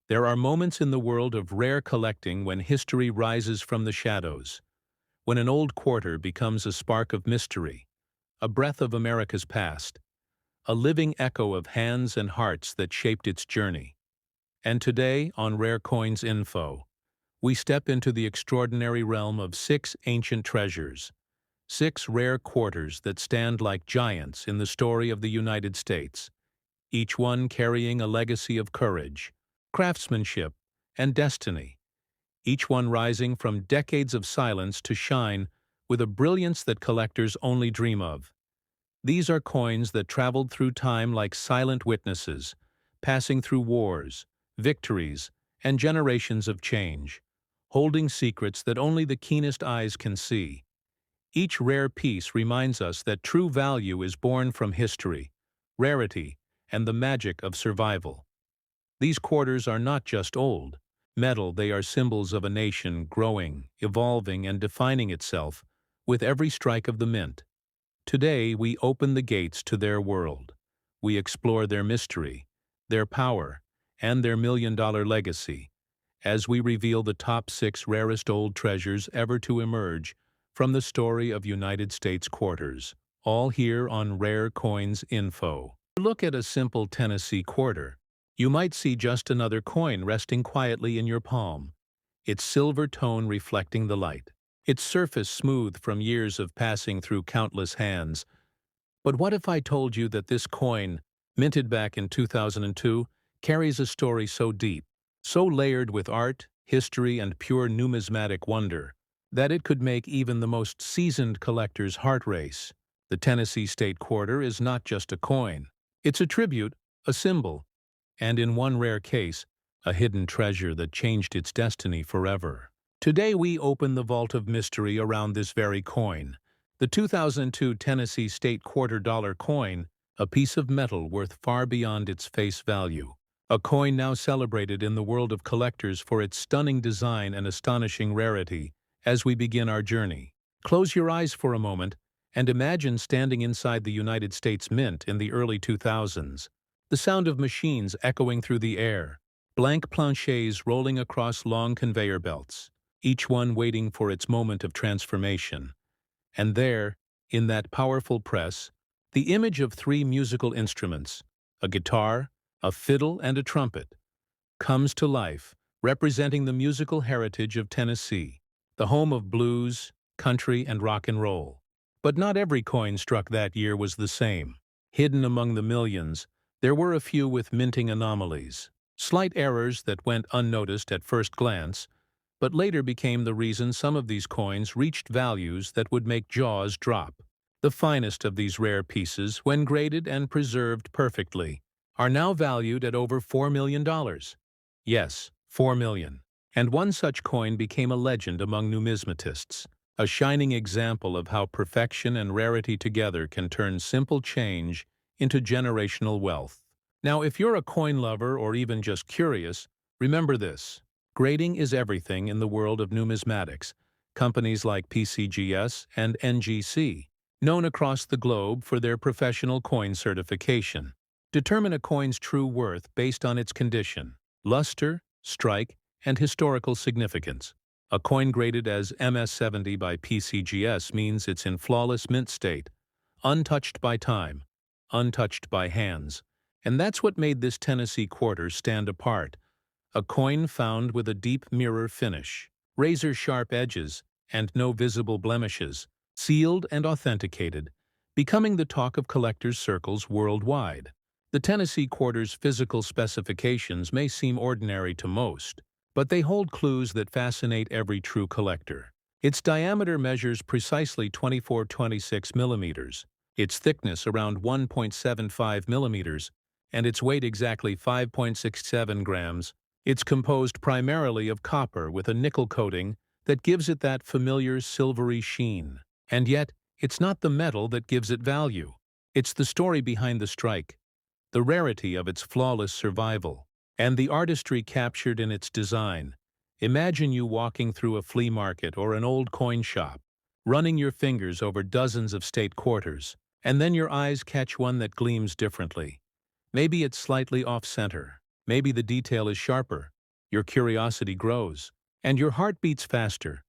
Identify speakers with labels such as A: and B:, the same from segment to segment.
A: There are moments in the world of rare collecting when history rises from the shadows, when an old quarter becomes a spark of mystery, a breath of America's past, a living echo of hands and hearts that shaped its journey. And today, on Rare Coins Info, we step into the extraordinary realm of six ancient treasures, six rare quarters that stand like giants in the story of the United States, each one carrying a legacy of courage, craftsmanship, and destiny, each one rising from decades of silence to shine with a brilliance that collectors only dream of. These are coins that traveled through time like silent witnesses, passing through wars, victories, and generations of change, holding secrets that only the keenest eyes can see. Each rare piece reminds us that true value is born from history, rarity, and the magic of survival. These quarters are not just old metal, they are symbols of a nation growing, evolving, and defining itself with every strike of the mint. Today, we open the gates to their world. We explore their mystery, their power, and their million-dollar legacy, as we reveal the top six rarest old treasures ever to emerge from the story of United States quarters, all here on Rare Coins Info. Look at a simple Tennessee quarter. You might see just another coin resting quietly in your palm, its silver tone reflecting the light, its surface smooth from years of passing through countless hands. But what if I told you that this coin, minted back in 2002, carries a story so deep, so layered with art, history, and pure numismatic wonder, that it could make even the most seasoned collector's heart race? The Tennessee State Quarter is not just a coin. It's a tribute, a symbol, and in one rare case, a hidden treasure that changed its destiny forever. Today we open the vault of mystery around this very coin. The 2002 Tennessee State Quarter-Dollar coin, a piece of metal worth far beyond its face value. A coin now celebrated in the world of collectors for its stunning design and astonishing rarity. As we begin our journey, close your eyes for a moment and imagine standing inside the United States Mint in the early 2000s. The sound of machines echoing through the air, blank planchets rolling across long conveyor belts, each one waiting for its moment of transformation. And there, in that powerful press, the image of three musical instruments, a guitar, a fiddle, and a trumpet, comes to life, representing the musical heritage of Tennessee, the home of blues, country, and rock and roll. But not every coin struck that year was the same. Hidden among the millions, there were a few with minting anomalies, slight errors that went unnoticed at first glance, but later became the reason some of these coins reached values that would make jaws drop. The finest of these rare pieces, when graded and preserved perfectly, are now valued at over $4 million. Yes, $4 million. And one such coin became a legend among numismatists, a shining example of how perfection and rarity together can turn simple change into generational wealth. Now, if you're a coin lover or even just curious, remember this. Grading is everything in the world of numismatics. Companies like PCGS and NGC, known across the globe for their professional coin certification, determine a coin's true worth based on its condition, luster, strike, and historical significance. A coin graded as MS70 by PCGS means it's in flawless mint state, untouched by time, untouched by hands. And that's what made this Tennessee quarter stand apart. A coin found with a deep mirror finish, razor-sharp edges, and no visible blemishes, sealed and authenticated, becoming the talk of collectors' circles worldwide. The Tennessee quarter's physical specifications may seem ordinary to most, but they hold clues that fascinate every true collector. Its diameter measures precisely 24-26 millimeters, its thickness around 1.75 millimeters, and its weight exactly 5.67 grams. It's composed primarily of copper with a nickel coating that gives it that familiar silvery sheen. And yet, it's not the metal that gives it value. It's the story behind the strike, the rarity of its flawless survival, and the artistry captured in its design. Imagine you walking through a flea market or an old coin shop, running your fingers over dozens of state quarters, and then your eyes catch one that gleams differently. Maybe it's slightly off-center, maybe the detail is sharper, your curiosity grows, and your heart beats faster.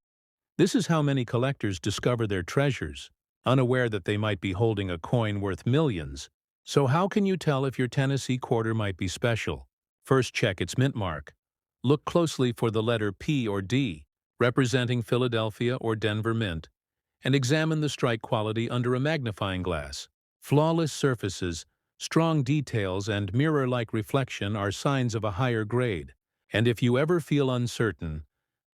A: This is how many collectors discover their treasures, unaware that they might be holding a coin worth millions. So how can you tell if your Tennessee quarter might be special? First, check its mint mark. Look closely for the letter P or D, representing Philadelphia or Denver Mint, and examine the strike quality under a magnifying glass. Flawless surfaces, strong details, and mirror-like reflection are signs of a higher grade. And if you ever feel uncertain,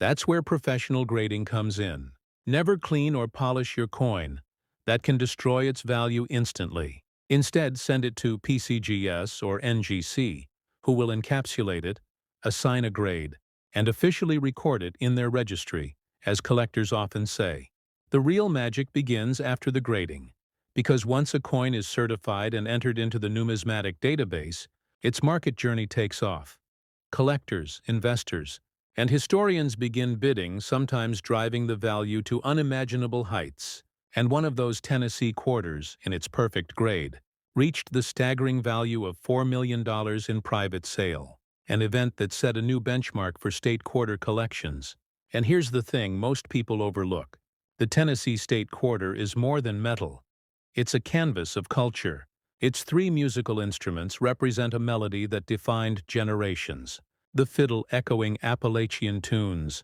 A: that's where professional grading comes in. Never clean or polish your coin. That can destroy its value instantly. Instead, send it to PCGS or NGC, who will encapsulate it, assign a grade, and officially record it in their registry, as collectors often say. The real magic begins after the grading, because once a coin is certified and entered into the numismatic database, its market journey takes off. Collectors, investors, and historians begin bidding, sometimes driving the value to unimaginable heights. And one of those Tennessee quarters, in its perfect grade, reached the staggering value of $4 million in private sale, an event that set a new benchmark for state quarter collections. And here's the thing most people overlook. The Tennessee state quarter is more than metal. It's a canvas of culture. Its three musical instruments represent a melody that defined generations. The fiddle echoing Appalachian tunes,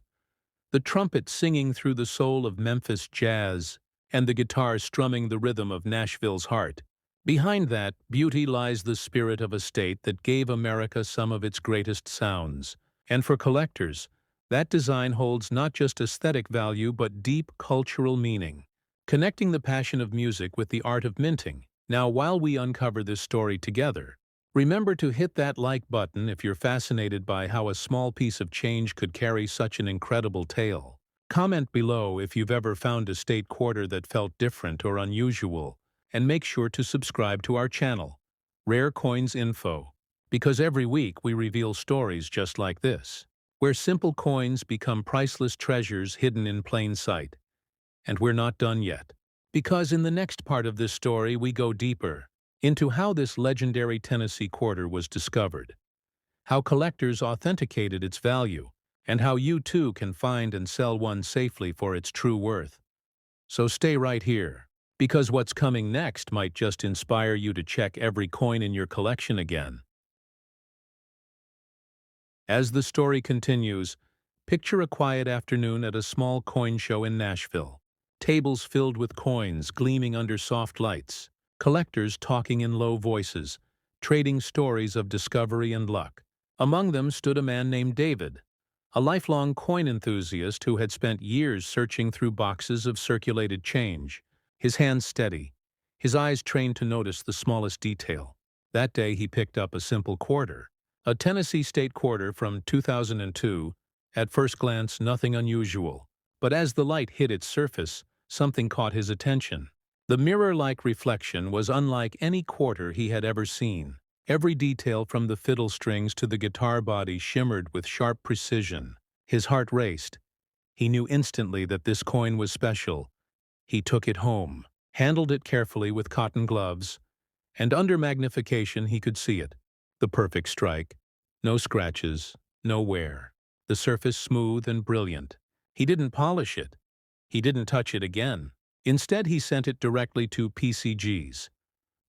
A: the trumpet singing through the soul of Memphis jazz, and the guitar strumming the rhythm of Nashville's heart. Behind that beauty lies the spirit of a state that gave America some of its greatest sounds. And for collectors, that design holds not just aesthetic value but deep cultural meaning, connecting the passion of music with the art of minting. Now, while we uncover this story together, remember to hit that like button if you're fascinated by how a small piece of change could carry such an incredible tale. Comment below if you've ever found a state quarter that felt different or unusual, and make sure to subscribe to our channel, Rare Coins Info, because every week we reveal stories just like this, where simple coins become priceless treasures hidden in plain sight. And we're not done yet, because in the next part of this story we go deeper into how this legendary Tennessee quarter was discovered, how collectors authenticated its value, and how you too can find and sell one safely for its true worth. So stay right here, because what's coming next might just inspire you to check every coin in your collection again. As the story continues, picture a quiet afternoon at a small coin show in Nashville. Tables filled with coins gleaming under soft lights. Collectors talking in low voices, trading stories of discovery and luck. Among them stood a man named David, a lifelong coin enthusiast who had spent years searching through boxes of circulated change, his hands steady, his eyes trained to notice the smallest detail. That day he picked up a simple quarter, a Tennessee state quarter from 2002. At first glance, nothing unusual, but as the light hit its surface, something caught his attention. The mirror-like reflection was unlike any quarter he had ever seen. Every detail from the fiddle strings to the guitar body shimmered with sharp precision. His heart raced. He knew instantly that this coin was special. He took it home, handled it carefully with cotton gloves, and under magnification he could see it. The perfect strike. No scratches, no wear. The surface smooth and brilliant. He didn't polish it. He didn't touch it again. Instead, he sent it directly to PCGs,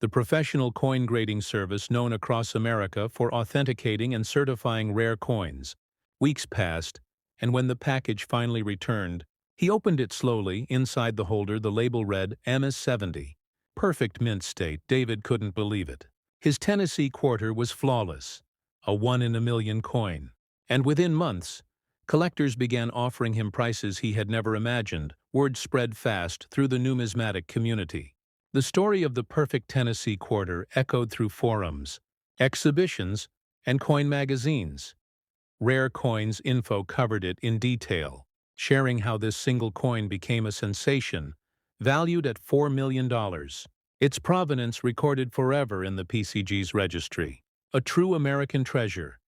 A: the professional coin grading service known across America for authenticating and certifying rare coins. Weeks passed, and when the package finally returned, he opened it slowly. Inside the holder, the label read MS-70. Perfect mint state. David couldn't believe it. His Tennessee quarter was flawless, a one-in-a-million coin. And within months, collectors began offering him prices he had never imagined. Word spread fast through the numismatic community. The story of the perfect Tennessee quarter echoed through forums, exhibitions, and coin magazines. Rare Coins Info covered it in detail, sharing how this single coin became a sensation, valued at $4 million. Its provenance recorded forever in the PCG's registry. A true American treasure,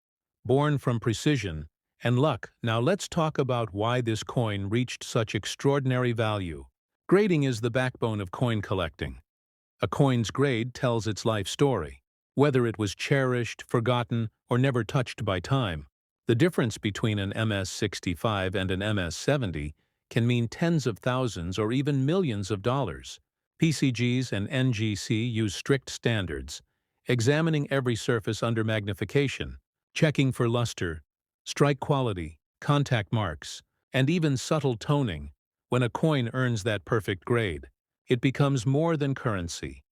A: born from precision and luck. Now let's talk about why this coin reached such extraordinary value. Grading is the backbone of coin collecting. A coin's grade tells its life story, whether it was cherished, forgotten, or never touched by time. The difference between an MS-65 and an MS-70 can mean tens of thousands or even millions of dollars. PCGs and NGC use strict standards, examining every surface under magnification, checking for luster, strike quality, contact marks, and even subtle toning. When a coin earns that perfect grade, it becomes more than currency.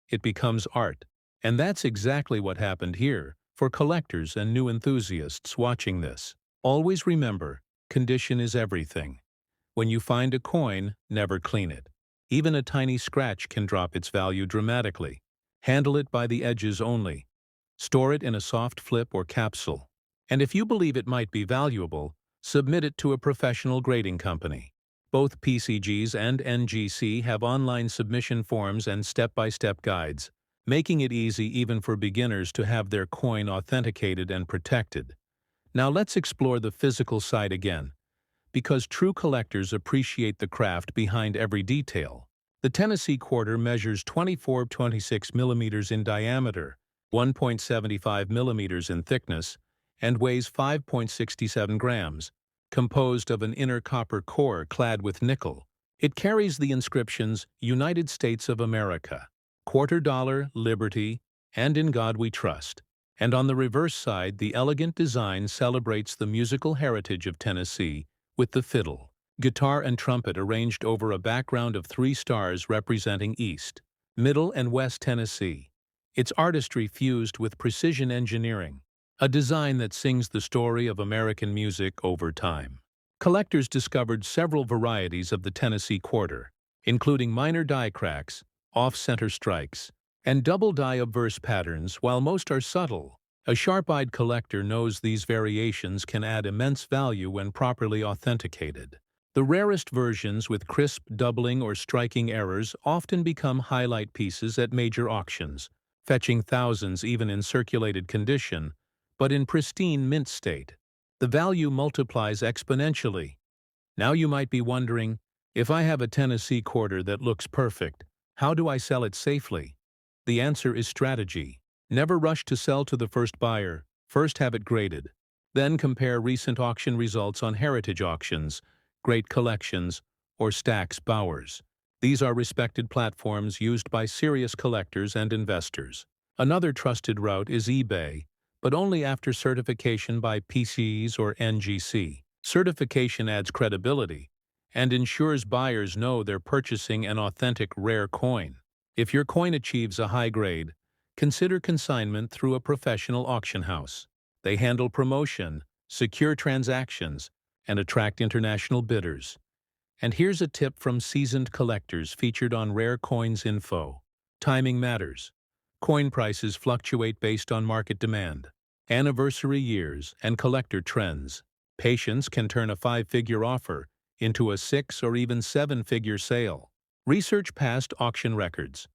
A: It becomes art. And that's exactly what happened here for collectors and new enthusiasts watching this. Always remember, condition is everything. When you find a coin, never clean it. Even a tiny scratch can drop its value dramatically. Handle it by the edges only. Store it in a soft flip or capsule. And if you believe it might be valuable, submit it to a professional grading company. Both PCGs and NGC have online submission forms and step-by-step guides, making it easy even for beginners to have their coin authenticated and protected. Now let's explore the physical side again, because true collectors appreciate the craft behind every detail. The Tennessee quarter measures 24-26 millimeters in diameter, 1.75 millimeters in thickness, and weighs 5.67 grams, composed of an inner copper core clad with nickel. It carries the inscriptions United States of America, Quarter Dollar, Liberty, and In God We Trust. And on the reverse side, the elegant design celebrates the musical heritage of Tennessee with the fiddle, guitar, and trumpet arranged over a background of 3 stars representing East, Middle, and West Tennessee. Its artistry fused with precision engineering, a design that sings the story of American music over time. Collectors discovered several varieties of the Tennessee quarter, including minor die cracks, off-center strikes, and double die obverse patterns. While most are subtle, a sharp-eyed collector knows these variations can add immense value when properly authenticated. The rarest versions with crisp doubling or striking errors often become highlight pieces at major auctions, fetching thousands even in circulated condition, but in pristine mint state, the value multiplies exponentially. Now you might be wondering, if I have a Tennessee quarter that looks perfect, how do I sell it safely? The answer is strategy. Never rush to sell to the first buyer. First have it graded. Then compare recent auction results on heritage auctions, Great Collections, or Stack's Bowers. These are respected platforms used by serious collectors and investors. Another trusted route is eBay, but only after certification by PCs or NGC. Certification adds credibility and ensures buyers know they're purchasing an authentic rare coin. If your coin achieves a high grade, consider consignment through a professional auction house. They handle promotion, secure transactions, and attract international bidders. And here's a tip from seasoned collectors featured on Rare Coins Info. Timing matters. Coin prices fluctuate based on market demand, anniversary years, and collector trends. Patience can turn a 5-figure offer into a 6 or even 7-figure sale. Research past auction records.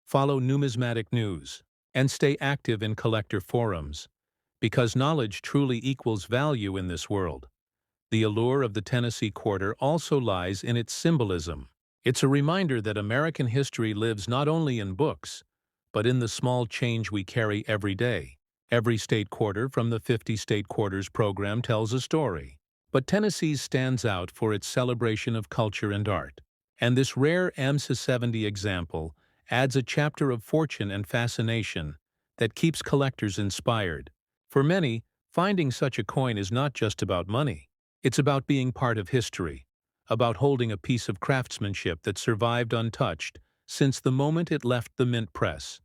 A: Follow numismatic news, and stay active in collector forums, because knowledge truly equals value in this world. The allure of the Tennessee quarter also lies in its symbolism. It's a reminder that American history lives not only in books, but in the small change we carry every day. Every state quarter from the 50 State Quarters program tells a story, but Tennessee's stands out for its celebration of culture and art. And this rare MS-70 example adds a chapter of fortune and fascination that keeps collectors inspired. For many, finding such a coin is not just about money. It's about being part of history, about holding a piece of craftsmanship that survived untouched since the moment it left the mint press.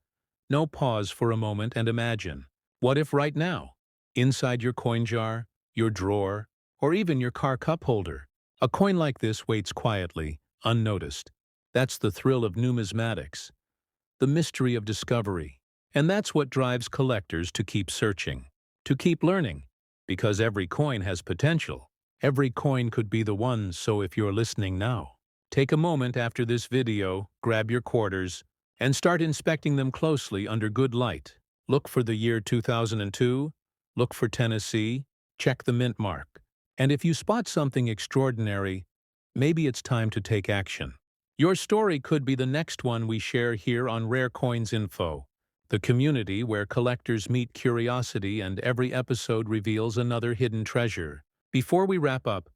A: Now pause for a moment and imagine, what if right now, inside your coin jar, your drawer, or even your car cup holder, a coin like this waits quietly, unnoticed. That's the thrill of numismatics, the mystery of discovery. And that's what drives collectors to keep searching, to keep learning, because every coin has potential. Every coin could be the one, so if you're listening now, take a moment after this video, grab your quarters, and start inspecting them closely under good light. Look for the year 2002, look for Tennessee, check the mint mark. And if you spot something extraordinary, maybe it's time to take action. Your story could be the next one we share here on Rare Coins Info. the community where collectors meet curiosity and every episode reveals another hidden treasure. Before we wrap up,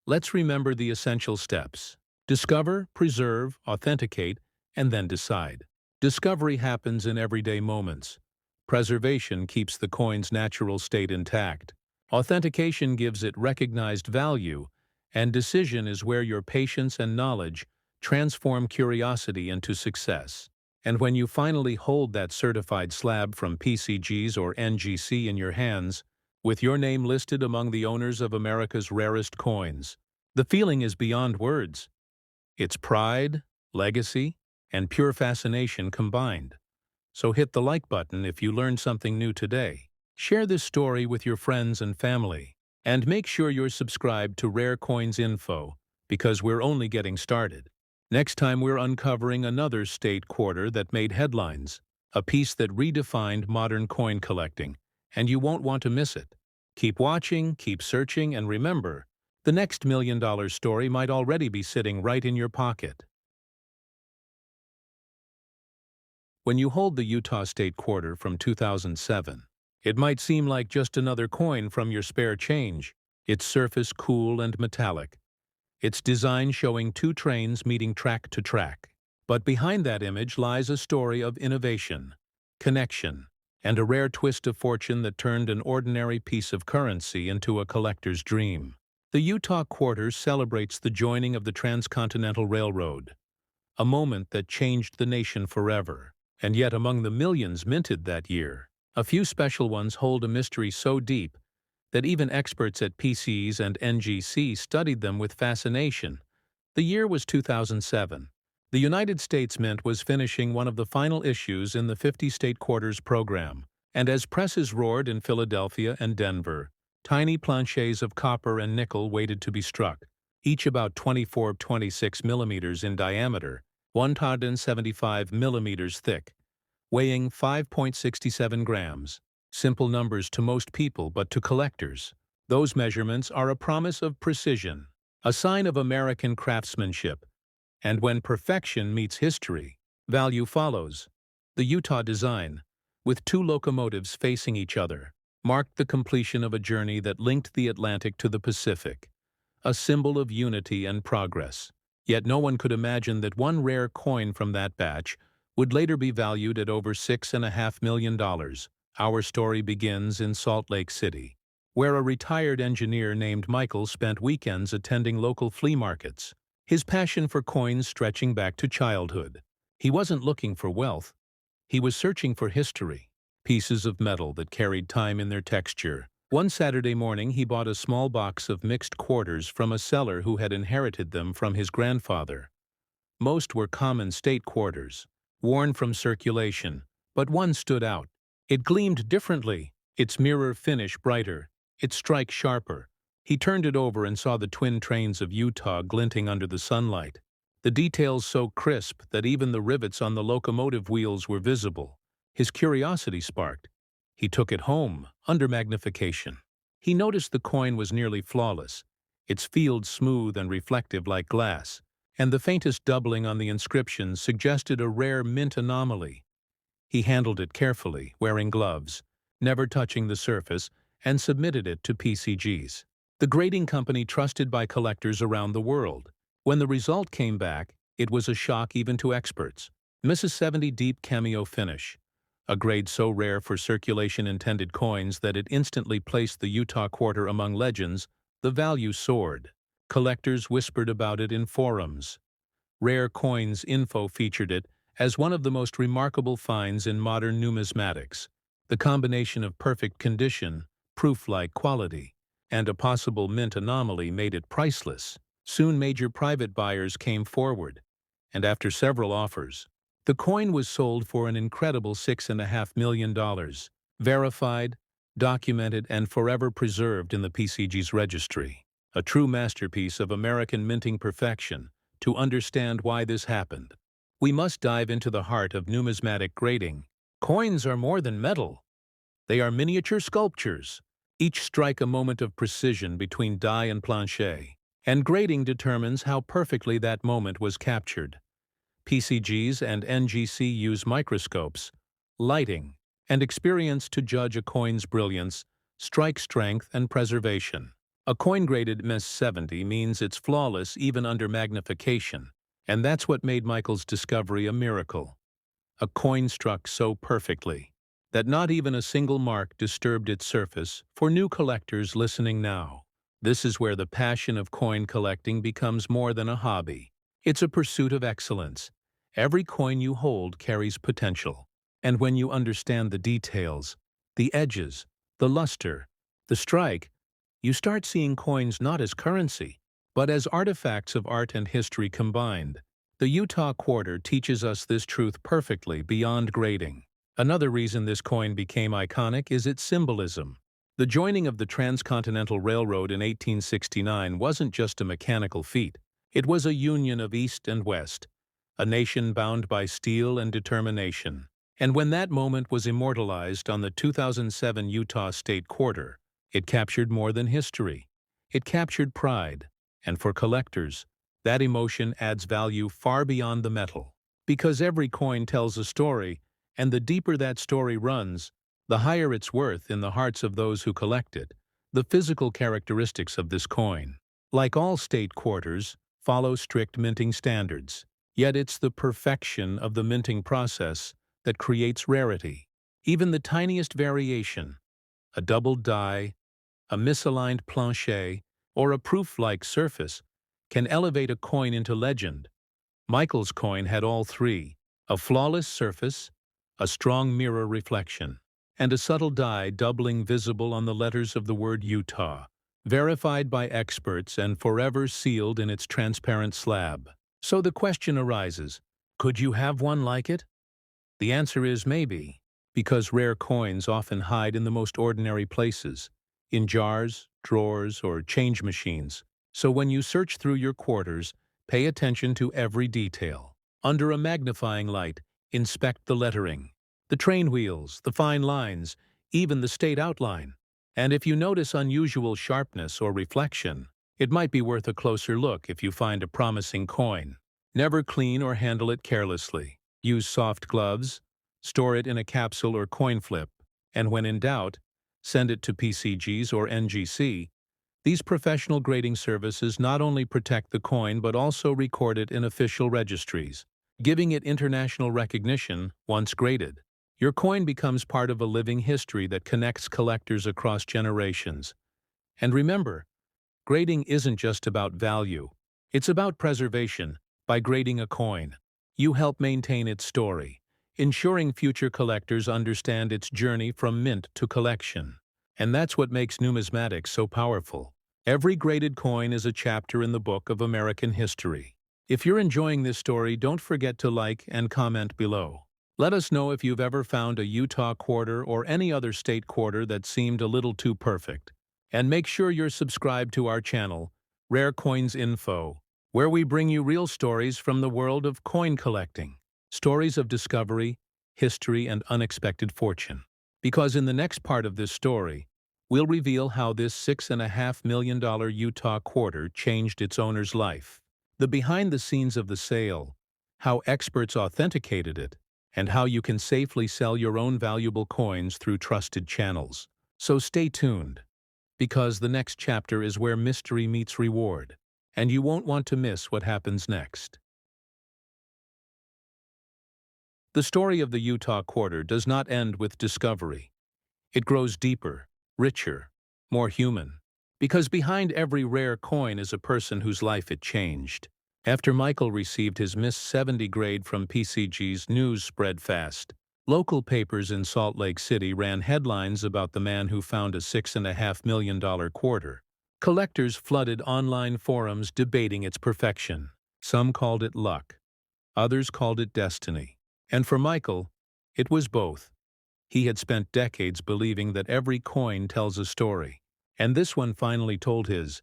A: let's remember the essential steps. Discover, preserve, authenticate, and then decide. Discovery happens in everyday moments. Preservation keeps the coin's natural state intact. Authentication gives it recognized value, and decision is where your patience and knowledge transform curiosity into success. And when you finally hold that certified slab from PCGs or NGC in your hands, with your name listed among the owners of America's rarest coins, the feeling is beyond words. It's pride, legacy, and pure fascination combined. So hit the like button if you learned something new today. Share this story with your friends and family. And make sure you're subscribed to Rare Coins Info, because we're only getting started. Next time we're uncovering another state quarter that made headlines, a piece that redefined modern coin collecting, and you won't want to miss it. Keep watching, keep searching, and remember, the next $1 million story might already be sitting right in your pocket. When you hold the Utah State Quarter from 2007, it might seem like just another coin from your spare change, its surface cool and metallic, its design showing two trains meeting track to track. But behind that image lies a story of innovation, connection, and a rare twist of fortune that turned an ordinary piece of currency into a collector's dream. The Utah Quarter celebrates the joining of the Transcontinental Railroad, a moment that changed the nation forever. And yet among the millions minted that year, a few special ones hold a mystery so deep that even experts at PCs and NGC studied them with fascination. The year was 2007. The United States Mint was finishing one of the final issues in the 50 State Quarters program, and as presses roared in Philadelphia and Denver, tiny planchets of copper and nickel waited to be struck, each about 24-26 millimeters in diameter, 175 millimeters thick, weighing 5.67 grams. Simple numbers to most people, but to collectors, those measurements are a promise of precision, a sign of American craftsmanship. And when perfection meets history, value follows. The Utah design, with two locomotives facing each other, marked the completion of a journey that linked the Atlantic to the Pacific, a symbol of unity and progress. Yet no one could imagine that one rare coin from that batch would later be valued at over $6.5 million. Our story begins in Salt Lake City, where a retired engineer named Michael spent weekends attending local flea markets, his passion for coins stretching back to childhood. He wasn't looking for wealth. He was searching for history, pieces of metal that carried time in their texture. One Saturday morning, he bought a small box of mixed quarters from a seller who had inherited them from his grandfather. Most were common state quarters, worn from circulation, but one stood out. It gleamed differently, its mirror finish brighter, its strike sharper. He turned it over and saw the twin trains of Utah glinting under the sunlight, the details so crisp that even the rivets on the locomotive wheels were visible. His curiosity sparked. He took it home, under magnification. He noticed the coin was nearly flawless, its field smooth and reflective like glass, and the faintest doubling on the inscription suggested a rare mint anomaly. He handled it carefully, wearing gloves, never touching the surface, and submitted it to PCGs, the grading company trusted by collectors around the world. When the result came back, it was a shock even to experts. Mrs. 70 deep cameo finish, a grade so rare for circulation-intended coins that it instantly placed the Utah Quarter among legends. The value soared. Collectors whispered about it in forums. Rare Coins Info featured it as one of the most remarkable finds in modern numismatics. The combination of perfect condition, proof-like quality, and a possible mint anomaly made it priceless. Soon major private buyers came forward, and after several offers, the coin was sold for an incredible $6.5 million, verified, documented, and forever preserved in the PCG's registry. A true masterpiece of American minting perfection. To understand why this happened, we must dive into the heart of numismatic grading. Coins are more than metal. They are miniature sculptures. Each strike a moment of precision between die and planchet, and grading determines how perfectly that moment was captured. PCGs and NGC use microscopes, lighting, and experience to judge a coin's brilliance, strike strength, and preservation. A coin graded Ms. 70 means it's flawless even under magnification, and that's what made Michael's discovery a miracle. A coin struck so perfectly that not even a single mark disturbed its surface. For new collectors listening now, this is where the passion of coin collecting becomes more than a hobby. It's a pursuit of excellence. Every coin you hold carries potential. And when you understand the details, the edges, the luster, the strike, you start seeing coins not as currency, but as artifacts of art and history combined. The Utah quarter teaches us this truth perfectly beyond grading. Another reason this coin became iconic is its symbolism. The joining of the Transcontinental Railroad in 1869 wasn't just a mechanical feat. It was a union of East and West, a nation bound by steel and determination. And when that moment was immortalized on the 2007 Utah State Quarter, it captured more than history. It captured pride. And for collectors, that emotion adds value far beyond the metal. Because every coin tells a story, and the deeper that story runs, the higher its worth in the hearts of those who collect it. The physical characteristics of this coin, like all state quarters, follow strict minting standards. Yet it's the perfection of the minting process that creates rarity. Even the tiniest variation, a doubled die, a misaligned planchet, or a proof-like surface, can elevate a coin into legend. Michael's coin had all three: a flawless surface, a strong mirror reflection, and a subtle die doubling visible on the letters of the word Utah, verified by experts and forever sealed in its transparent slab. So the question arises, could you have one like it? The answer is maybe, because rare coins often hide in the most ordinary places, in jars, drawers, or change machines. So when you search through your quarters, pay attention to every detail. Under a magnifying light, inspect the lettering, the train wheels, the fine lines, even the state outline. And if you notice unusual sharpness or reflection, it might be worth a closer look if you find a promising coin. Never clean or handle it carelessly. Use soft gloves, store it in a capsule or coin flip, and when in doubt, send it to PCGs or NGC. These professional grading services not only protect the coin but also record it in official registries, giving it international recognition once graded. Your coin becomes part of a living history that connects collectors across generations. And remember, grading isn't just about value. It's about preservation. By grading a coin, you help maintain its story, ensuring future collectors understand its journey from mint to collection. And that's what makes numismatics so powerful. Every graded coin is a chapter in the book of American history. If you're enjoying this story, don't forget to like and comment below. Let us know if you've ever found a Utah quarter or any other state quarter that seemed a little too perfect. And make sure you're subscribed to our channel, Rare Coins Info, where we bring you real stories from the world of coin collecting. Stories of discovery, history, and unexpected fortune. Because in the next part of this story, we'll reveal how this $6.5 million Utah quarter changed its owner's life. The behind the scenes of the sale, how experts authenticated it, and how you can safely sell your own valuable coins through trusted channels. So stay tuned, because the next chapter is where mystery meets reward, and you won't want to miss what happens next. The story of the Utah quarter does not end with discovery. It grows deeper, richer, more human, because behind every rare coin is a person whose life it changed. After Michael received his Miss 70 grade from PCG's, news spread fast. Local papers in Salt Lake City ran headlines about the man who found a $6.5 million quarter. Collectors flooded online forums debating its perfection. Some called it luck. Others called it destiny. And for Michael, it was both. He had spent decades believing that every coin tells a story, and this one finally told his.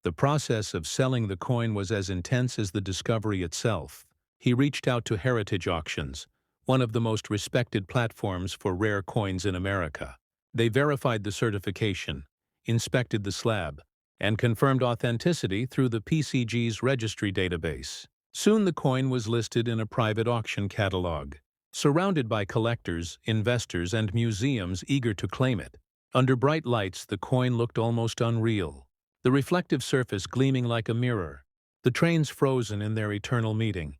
A: The process of selling the coin was as intense as the discovery itself. He reached out to Heritage Auctions, one of the most respected platforms for rare coins in America. They verified the certification, inspected the slab, and confirmed authenticity through the PCG's registry database. Soon the coin was listed in a private auction catalog. surrounded by collectors, investors, and museums eager to claim it. Under bright lights, the coin looked almost unreal, the reflective surface gleaming like a mirror. The trains frozen in their eternal meeting.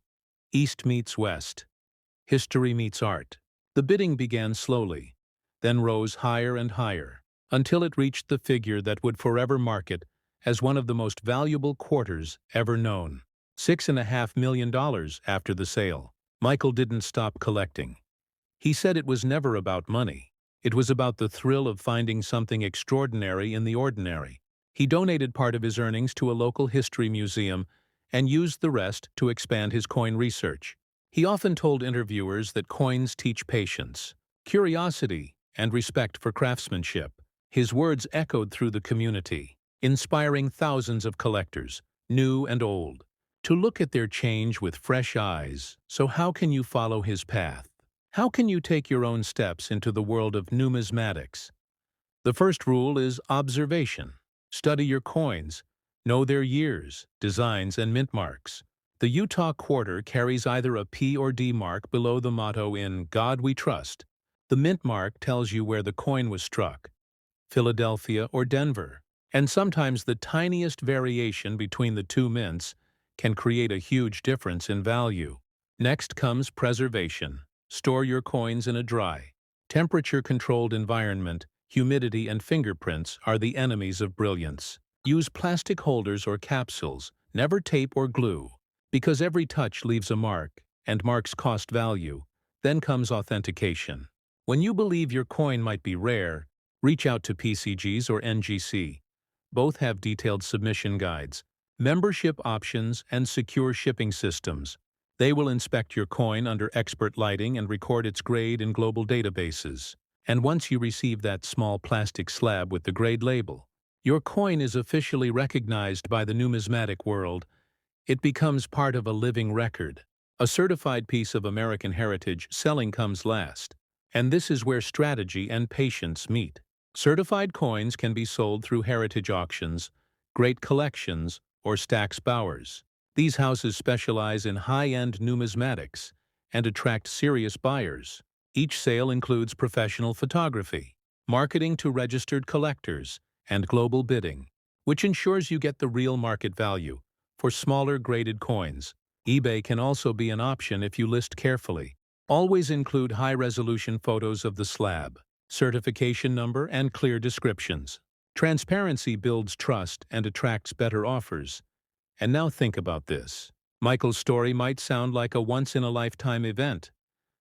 A: East meets West. History meets art. The bidding began slowly, then rose higher and higher, until it reached the figure that would forever mark it as one of the most valuable quarters ever known. $6.5 million after the sale. Michael didn't stop collecting. He said it was never about money. It was about the thrill of finding something extraordinary in the ordinary. He donated part of his earnings to a local history museum and used the rest to expand his coin research. He often told interviewers that coins teach patience, curiosity, and respect for craftsmanship. His words echoed through the community, inspiring thousands of collectors, new and old, to look at their change with fresh eyes. So how can you follow his path? How can you take your own steps into the world of numismatics? The first rule is observation. Study your coins. Know their years, designs, and mint marks. The Utah quarter carries either a P or D mark below the motto "In God We Trust." The mint mark tells you where the coin was struck, Philadelphia or Denver, and sometimes the tiniest variation between the two mints can create a huge difference in value. Next comes preservation. Store your coins in a dry, temperature-controlled environment. Humidity and fingerprints are the enemies of brilliance. Use plastic holders or capsules, never tape or glue, because every touch leaves a mark, and marks cost value. Then comes authentication. When you believe your coin might be rare, reach out to PCGs or NGC. Both have detailed submission guides, membership options, and secure shipping systems. They will inspect your coin under expert lighting and record its grade in global databases. And once you receive that small plastic slab with the grade label, your coin is officially recognized by the numismatic world. It becomes part of a living record. A certified piece of American heritage. Selling comes last. And this is where strategy and patience meet. Certified coins can be sold through heritage auctions, great collections, or Stack's Bowers. These houses specialize in high-end numismatics and attract serious buyers. Each sale includes professional photography, marketing to registered collectors, and global bidding, which ensures you get the real market value. For smaller graded coins, eBay can also be an option if you list carefully. Always include high-resolution photos of the slab, certification number, and clear descriptions. Transparency builds trust and attracts better offers. And now think about this. Michael's story might sound like a once-in-a-lifetime event,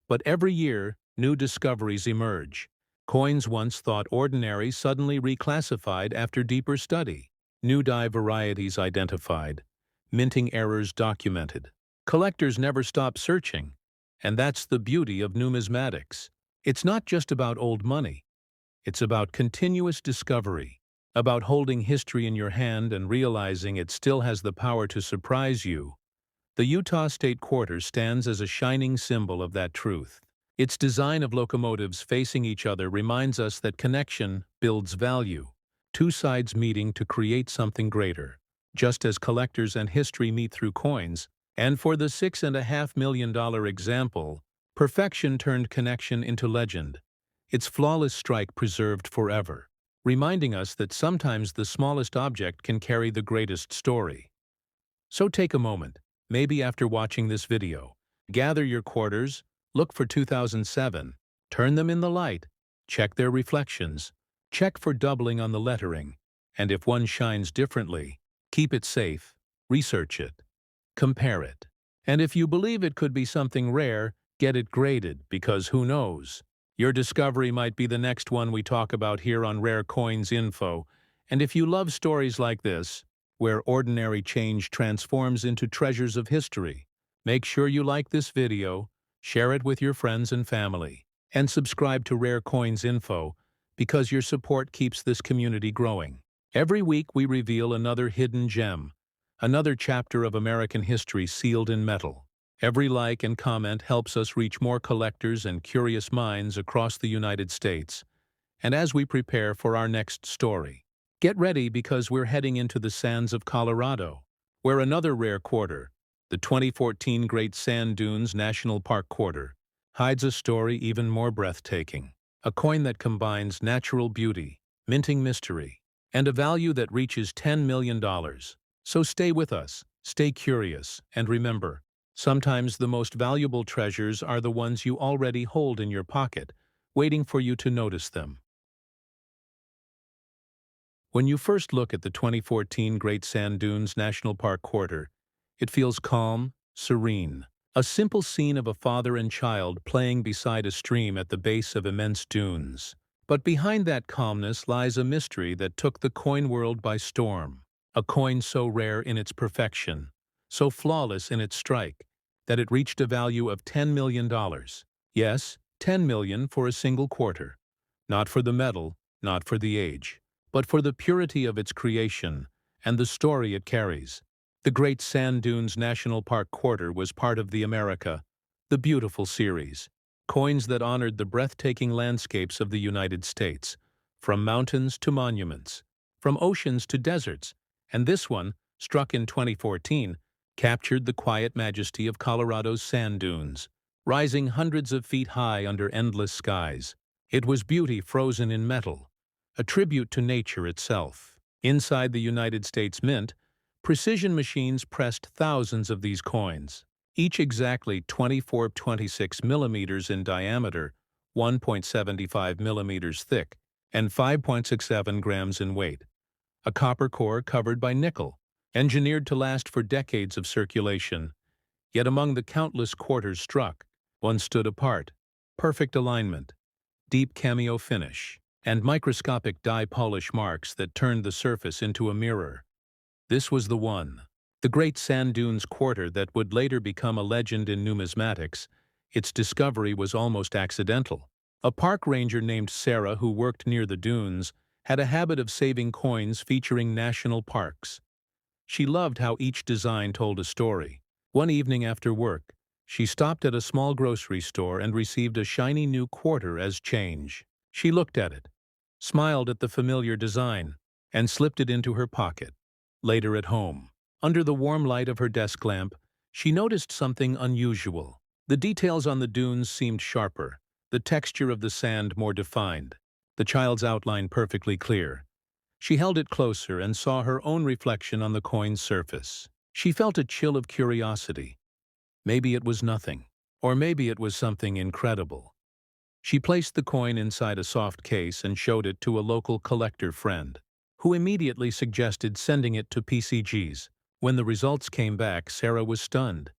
A: but every year, new discoveries emerge. Coins once thought ordinary suddenly reclassified after deeper study. New die varieties identified. Minting errors documented. Collectors never stop searching. And that's the beauty of numismatics. It's not just about old money. It's about continuous discovery, about holding history in your hand and realizing it still has the power to surprise you. The Utah State Quarter stands as a shining symbol of that truth. Its design of locomotives facing each other reminds us that connection builds value, two sides meeting to create something greater, just as collectors and history meet through coins. And for the $6.5 million example, perfection turned connection into legend, its flawless strike preserved forever, reminding us that sometimes the smallest object can carry the greatest story. So take a moment, maybe after watching this video, gather your quarters, look for 2007, turn them in the light, check their reflections, check for doubling on the lettering, and if one shines differently, keep it safe, research it, compare it. And if you believe it could be something rare, get it graded, because who knows? Your discovery might be the next one we talk about here on Rare Coins Info. And if you love stories like this, where ordinary change transforms into treasures of history, make sure you like this video, share it with your friends and family, and subscribe to Rare Coins Info, because your support keeps this community growing. Every week we reveal another hidden gem, another chapter of American history sealed in metal. Every like and comment helps us reach more collectors and curious minds across the United States. And as we prepare for our next story, get ready, because we're heading into the sands of Colorado, where another rare quarter, the 2014 Great Sand Dunes National Park Quarter, hides a story even more breathtaking. A coin that combines natural beauty, minting mystery, and a value that reaches $10 million. So stay with us, stay curious, and remember, sometimes the most valuable treasures are the ones you already hold in your pocket, waiting for you to notice them. When you first look at the 2014 Great Sand Dunes National Park quarter, it feels calm, serene. A simple scene of a father and child playing beside a stream at the base of immense dunes. But behind that calmness lies a mystery that took the coin world by storm. A coin so rare in its perfection, so flawless in its strike, that it reached a value of $10 million. Yes, $10 million for a single quarter. Not for the metal, not for the age, but for the purity of its creation and the story it carries. The Great Sand Dunes National Park Quarter was part of the America, the Beautiful series, coins that honored the breathtaking landscapes of the United States, from mountains to monuments, from oceans to deserts, and this one, struck in 2014, captured the quiet majesty of Colorado's sand dunes, rising hundreds of feet high under endless skies. It was beauty frozen in metal, a tribute to nature itself. Inside the United States Mint, precision machines pressed thousands of these coins, each exactly 24.26 millimeters in diameter, 1.75 millimeters thick, and 5.67 grams in weight. A copper core covered by nickel, engineered to last for decades of circulation. Yet among the countless quarters struck, one stood apart: perfect alignment, deep cameo finish, and microscopic dye polish marks that turned the surface into a mirror. This was the one. The Great Sand Dunes quarter that would later become a legend in numismatics. Its discovery was almost accidental. A park ranger named Sarah, who worked near the dunes, had a habit of saving coins featuring national parks. She loved how each design told a story. One evening after work, she stopped at a small grocery store and received a shiny new quarter as change. She looked at it, smiled at the familiar design, and slipped it into her pocket. Later at home, under the warm light of her desk lamp, she noticed something unusual. The details on the dunes seemed sharper, the texture of the sand more defined, the child's outline perfectly clear. She held it closer and saw her own reflection on the coin's surface. She felt a chill of curiosity. Maybe it was nothing, or maybe it was something incredible. She placed the coin inside a soft case and showed it to a local collector friend, who immediately suggested sending it to PCGs. When the results came back, Sarah was stunned.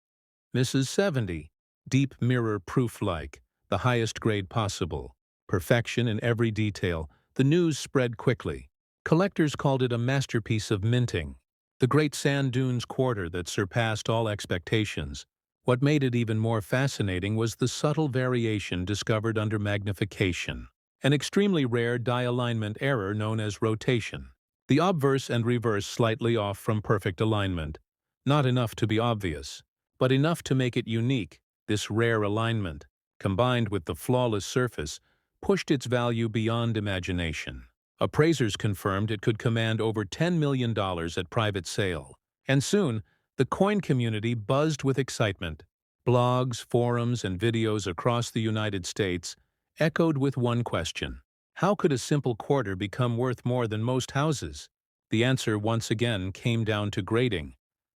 A: Mrs. 70, deep mirror proof-like, the highest grade possible, perfection in every detail. The news spread quickly. Collectors called it a masterpiece of minting, the Great Sand Dunes quarter that surpassed all expectations. What made it even more fascinating was the subtle variation discovered under magnification, an extremely rare die alignment error known as rotation. The obverse and reverse slightly off from perfect alignment. Not enough to be obvious, but enough to make it unique. This rare alignment, combined with the flawless surface, pushed its value beyond imagination. Appraisers confirmed it could command over $10 million at private sale. And soon, the coin community buzzed with excitement. Blogs, forums, and videos across the United States echoed with one question: how could a simple quarter become worth more than most houses? The answer once again came down to grading,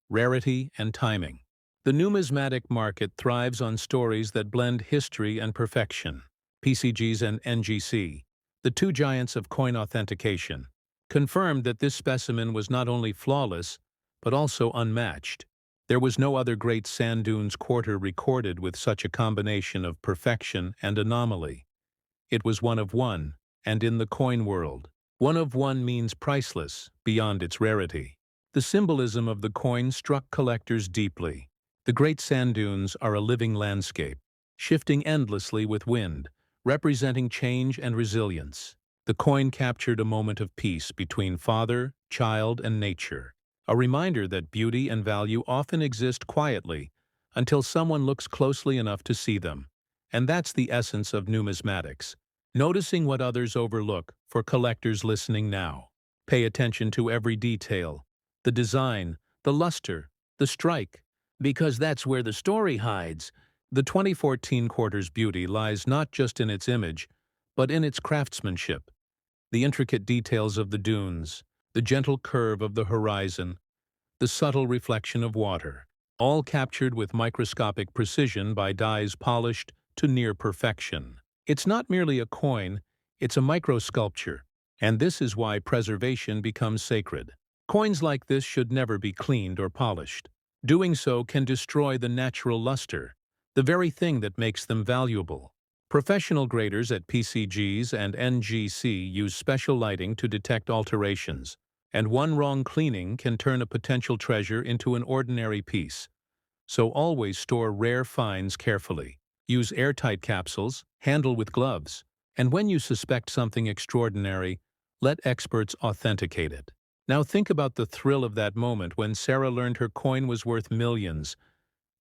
A: rarity, and timing. The numismatic market thrives on stories that blend history and perfection. PCGs and NGC, the two giants of coin authentication, confirmed that this specimen was not only flawless, but also unmatched. There was no other Great Sand Dunes quarter recorded with such a combination of perfection and anomaly. It was one of one, and in the coin world, one of one means priceless, beyond its rarity. The symbolism of the coin struck collectors deeply. The Great Sand Dunes are a living landscape, shifting endlessly with wind, representing change and resilience. The coin captured a moment of peace between father, child, and nature, a reminder that beauty and value often exist quietly until someone looks closely enough to see them. And that's the essence of numismatics, noticing what others overlook. For collectors listening now, pay attention to every detail, the design, the luster, the strike, because that's where the story hides. The 2014 quarter's beauty lies not just in its image, but in its craftsmanship. The intricate details of the dunes, the gentle curve of the horizon, the subtle reflection of water, all captured with microscopic precision by dies polished to near perfection. It's not merely a coin, it's a microsculpture, and this is why preservation becomes sacred. Coins like this should never be cleaned or polished. Doing so can destroy the natural luster, the very thing that makes them valuable. Professional graders at PCGs and NGC use special lighting to detect alterations, and one wrong cleaning can turn a potential treasure into an ordinary piece. So always store rare finds carefully. Use airtight capsules, handle with gloves, and when you suspect something extraordinary, let experts authenticate it. Now think about the thrill of that moment when Sarah learned her coin was worth millions.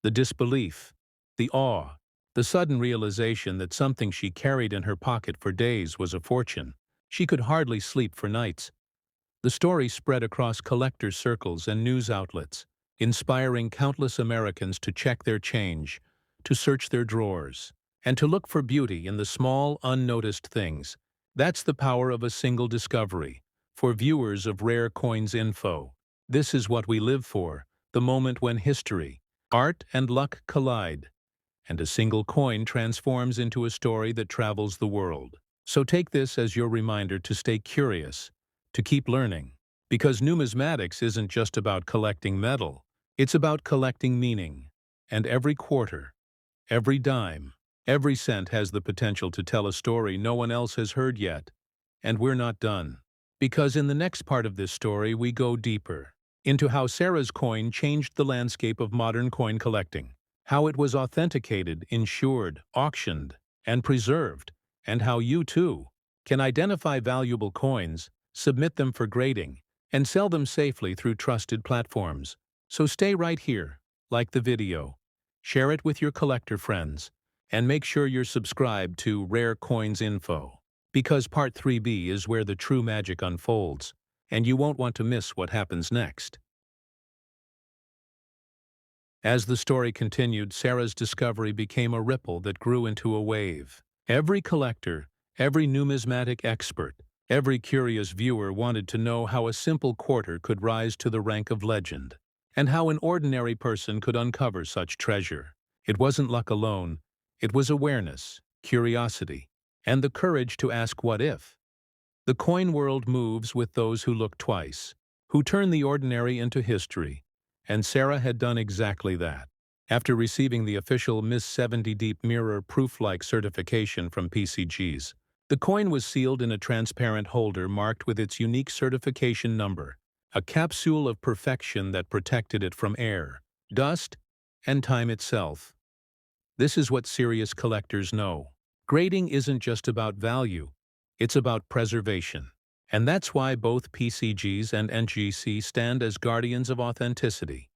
A: The disbelief, the awe, the sudden realization that something she carried in her pocket for days was a fortune. She could hardly sleep for nights. The story spread across collector circles and news outlets, inspiring countless Americans to check their change, to search their drawers, and to look for beauty in the small, unnoticed things. That's the power of a single discovery. For viewers of Rare Coins Info, this is what we live for, the moment when history, art, and luck collide, and a single coin transforms into a story that travels the world. So take this as your reminder to stay curious, to keep learning, because numismatics isn't just about collecting metal, it's about collecting meaning. And every quarter, every dime, every cent has the potential to tell a story no one else has heard yet. And we're not done. Because in the next part of this story we go deeper into how Sarah's coin changed the landscape of modern coin collecting, how it was authenticated, insured, auctioned, and preserved, and how you too can identify valuable coins, submit them for grading, and sell them safely through trusted platforms. So stay right here, like the video, share it with your collector friends, and make sure you're subscribed to Rare Coins Info, because Part 3B is where the true magic unfolds, and you won't want to miss what happens next. As the story continued, Sarah's discovery became a ripple that grew into a wave. Every collector, every numismatic expert, every curious viewer wanted to know how a simple quarter could rise to the rank of legend, and how an ordinary person could uncover such treasure. It wasn't luck alone, it was awareness, curiosity, and the courage to ask what if. The coin world moves with those who look twice, who turn the ordinary into history, and Sarah had done exactly that. After receiving the official Miss 70 Deep Mirror proof-like certification from PCGs, the coin was sealed in a transparent holder marked with its unique certification number, a capsule of perfection that protected it from air, dust, and time itself. This is what serious collectors know. Grading isn't just about value, it's about preservation. And that's why both PCGs and NGC stand as guardians of authenticity.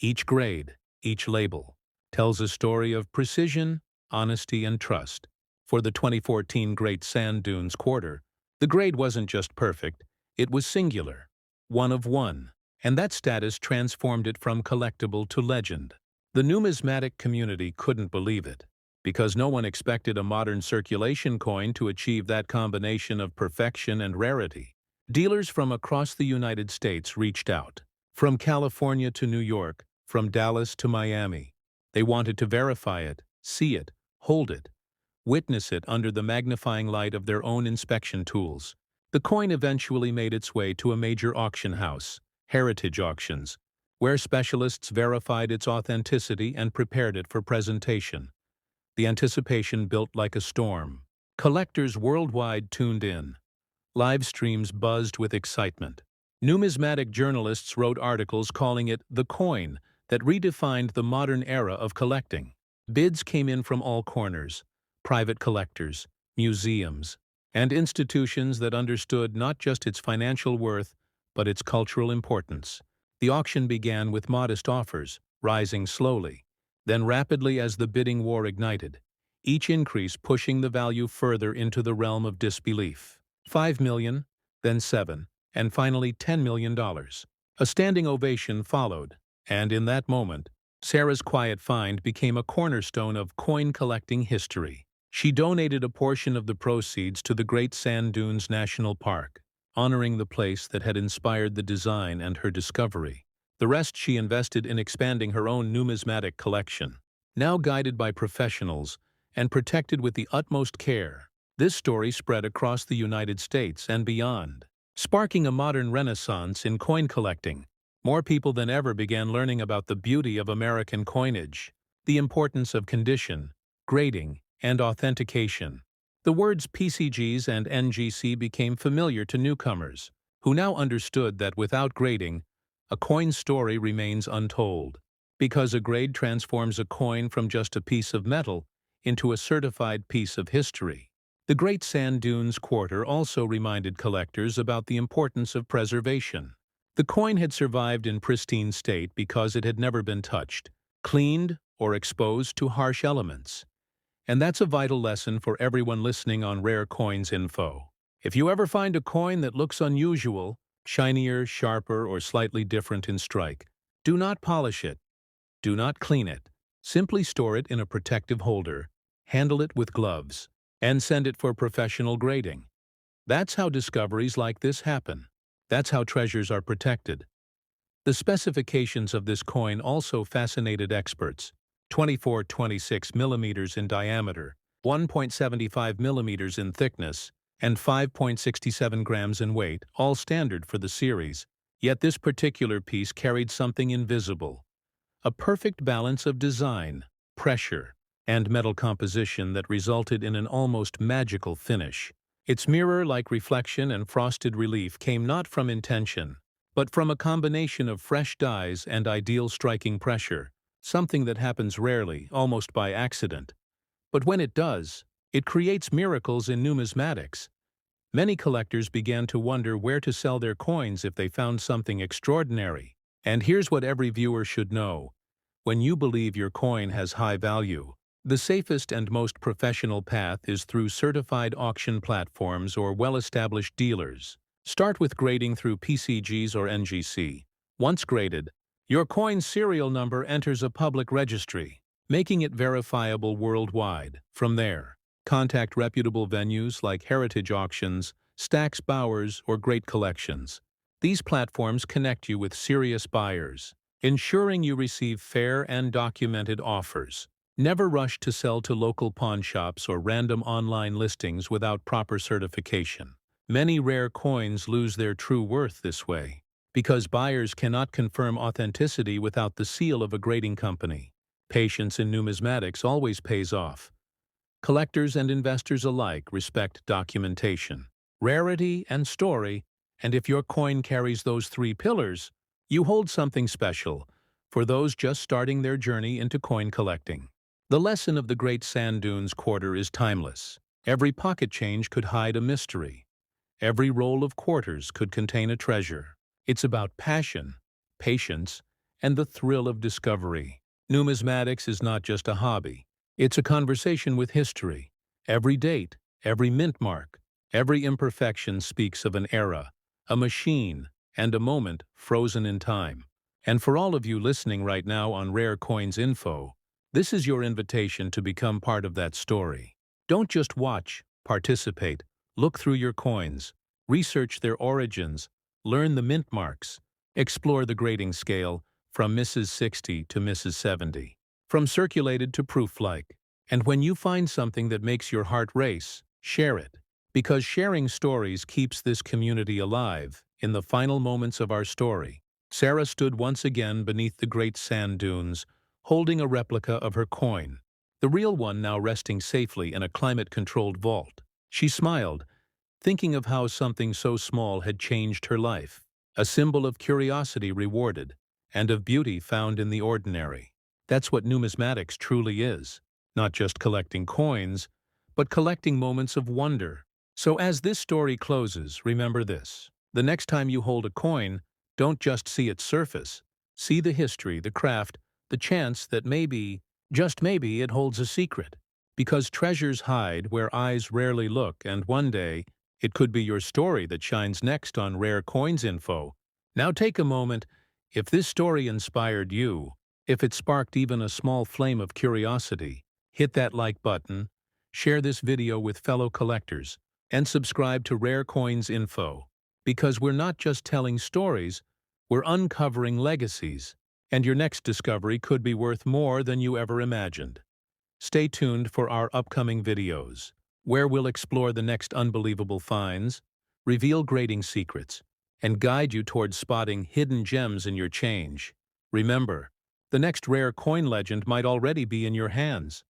A: Each grade, each label, tells a story of precision, honesty, and trust. For the 2014 Great Sand Dunes quarter, the grade wasn't just perfect, it was singular, one of one, and that status transformed it from collectible to legend. The numismatic community couldn't believe it, because no one expected a modern circulation coin to achieve that combination of perfection and rarity. Dealers from across the United States reached out, from California to New York, from Dallas to Miami. They wanted to verify it, see it, hold it, witness it under the magnifying light of their own inspection tools. The coin eventually made its way to a major auction house, Heritage Auctions, where specialists verified its authenticity and prepared it for presentation. The anticipation built like a storm. Collectors worldwide tuned in. Live streams buzzed with excitement. Numismatic journalists wrote articles calling it the coin that redefined the modern era of collecting. Bids came in from all corners: private collectors, museums, and institutions that understood not just its financial worth, but its cultural importance. The auction began with modest offers, rising slowly, then rapidly as the bidding war ignited, each increase pushing the value further into the realm of disbelief. $5 million, then $7, and finally $10 million. A standing ovation followed, and in that moment, Sarah's quiet find became a cornerstone of coin collecting history. She donated a portion of the proceeds to the Great Sand Dunes National Park, honoring the place that had inspired the design and her discovery. The rest she invested in expanding her own numismatic collection. Now guided by professionals and protected with the utmost care, this story spread across the United States and beyond, sparking a modern renaissance in coin collecting. More people than ever began learning about the beauty of American coinage, the importance of condition, grading, and authentication. The words PCGs and NGC became familiar to newcomers, who now understood that without grading, a coin's story remains untold, because a grade transforms a coin from just a piece of metal into a certified piece of history. The Great Sand Dunes Quarter also reminded collectors about the importance of preservation. The coin had survived in pristine state because it had never been touched, cleaned, or exposed to harsh elements. And that's a vital lesson for everyone listening on Rare Coins Info. If you ever find a coin that looks unusual, shinier, sharper, or slightly different in strike, do not polish it. Do not clean it. Simply store it in a protective holder, handle it with gloves, and send it for professional grading. That's how discoveries like this happen. That's how treasures are protected. The specifications of this coin also fascinated experts. 24-26 millimeters in diameter, 1.75 millimeters in thickness, and 5.67 grams in weight, all standard for the series. Yet this particular piece carried something invisible. A perfect balance of design, pressure, and metal composition that resulted in an almost magical finish. Its mirror-like reflection and frosted relief came not from intention, but from a combination of fresh dyes and ideal striking pressure, something that happens rarely, almost by accident. But when it does, it creates miracles in numismatics. Many collectors began to wonder where to sell their coins if they found something extraordinary. And here's what every viewer should know. When you believe your coin has high value, the safest and most professional path is through certified auction platforms or well-established dealers. Start with grading through PCGs or NGC. Once graded, your coin's serial number enters a public registry, making it verifiable worldwide. From there, contact reputable venues like Heritage Auctions, Stax Bowers, or Great Collections. These platforms connect you with serious buyers, ensuring you receive fair and documented offers. Never rush to sell to local pawn shops or random online listings without proper certification. Many rare coins lose their true worth this way, because buyers cannot confirm authenticity without the seal of a grading company. Patience in numismatics always pays off. Collectors and investors alike respect documentation, rarity, and story, and if your coin carries those three pillars, you hold something special for those just starting their journey into coin collecting. The lesson of the Great Sand Dunes Quarter is timeless. Every pocket change could hide a mystery. Every roll of quarters could contain a treasure. It's about passion, patience, and the thrill of discovery. Numismatics is not just a hobby. It's a conversation with history. Every date, every mint mark, every imperfection speaks of an era, a machine, and a moment frozen in time. And for all of you listening right now on Rare Coins Info, this is your invitation to become part of that story. Don't just watch, participate. Look through your coins, research their origins, learn the mint marks, explore the grading scale from Mrs. 60 to Mrs. 70, from circulated to proof-like. And when you find something that makes your heart race, share it. Because sharing stories keeps this community alive. In the final moments of our story, Sarah stood once again beneath the great sand dunes, holding a replica of her coin, the real one now resting safely in a climate-controlled vault. She smiled, thinking of how something so small had changed her life, a symbol of curiosity rewarded, and of beauty found in the ordinary. That's what numismatics truly is, not just collecting coins, but collecting moments of wonder. So as this story closes, remember this. The next time you hold a coin, don't just see its surface. See the history, the craft, the chance that maybe, just maybe, it holds a secret. Because treasures hide where eyes rarely look, and one day, it could be your story that shines next on Rare Coins Info. Now take a moment. If this story inspired you, If it sparked even a small flame of curiosity, hit that like button, share this video with fellow collectors, and subscribe to Rare Coins Info. Because we're not just telling stories, we're uncovering legacies, and your next discovery could be worth more than you ever imagined. Stay tuned for our upcoming videos, where we'll explore the next unbelievable finds, reveal grading secrets, and guide you towards spotting hidden gems in your change. Remember, the next rare coin legend might already be in your hands.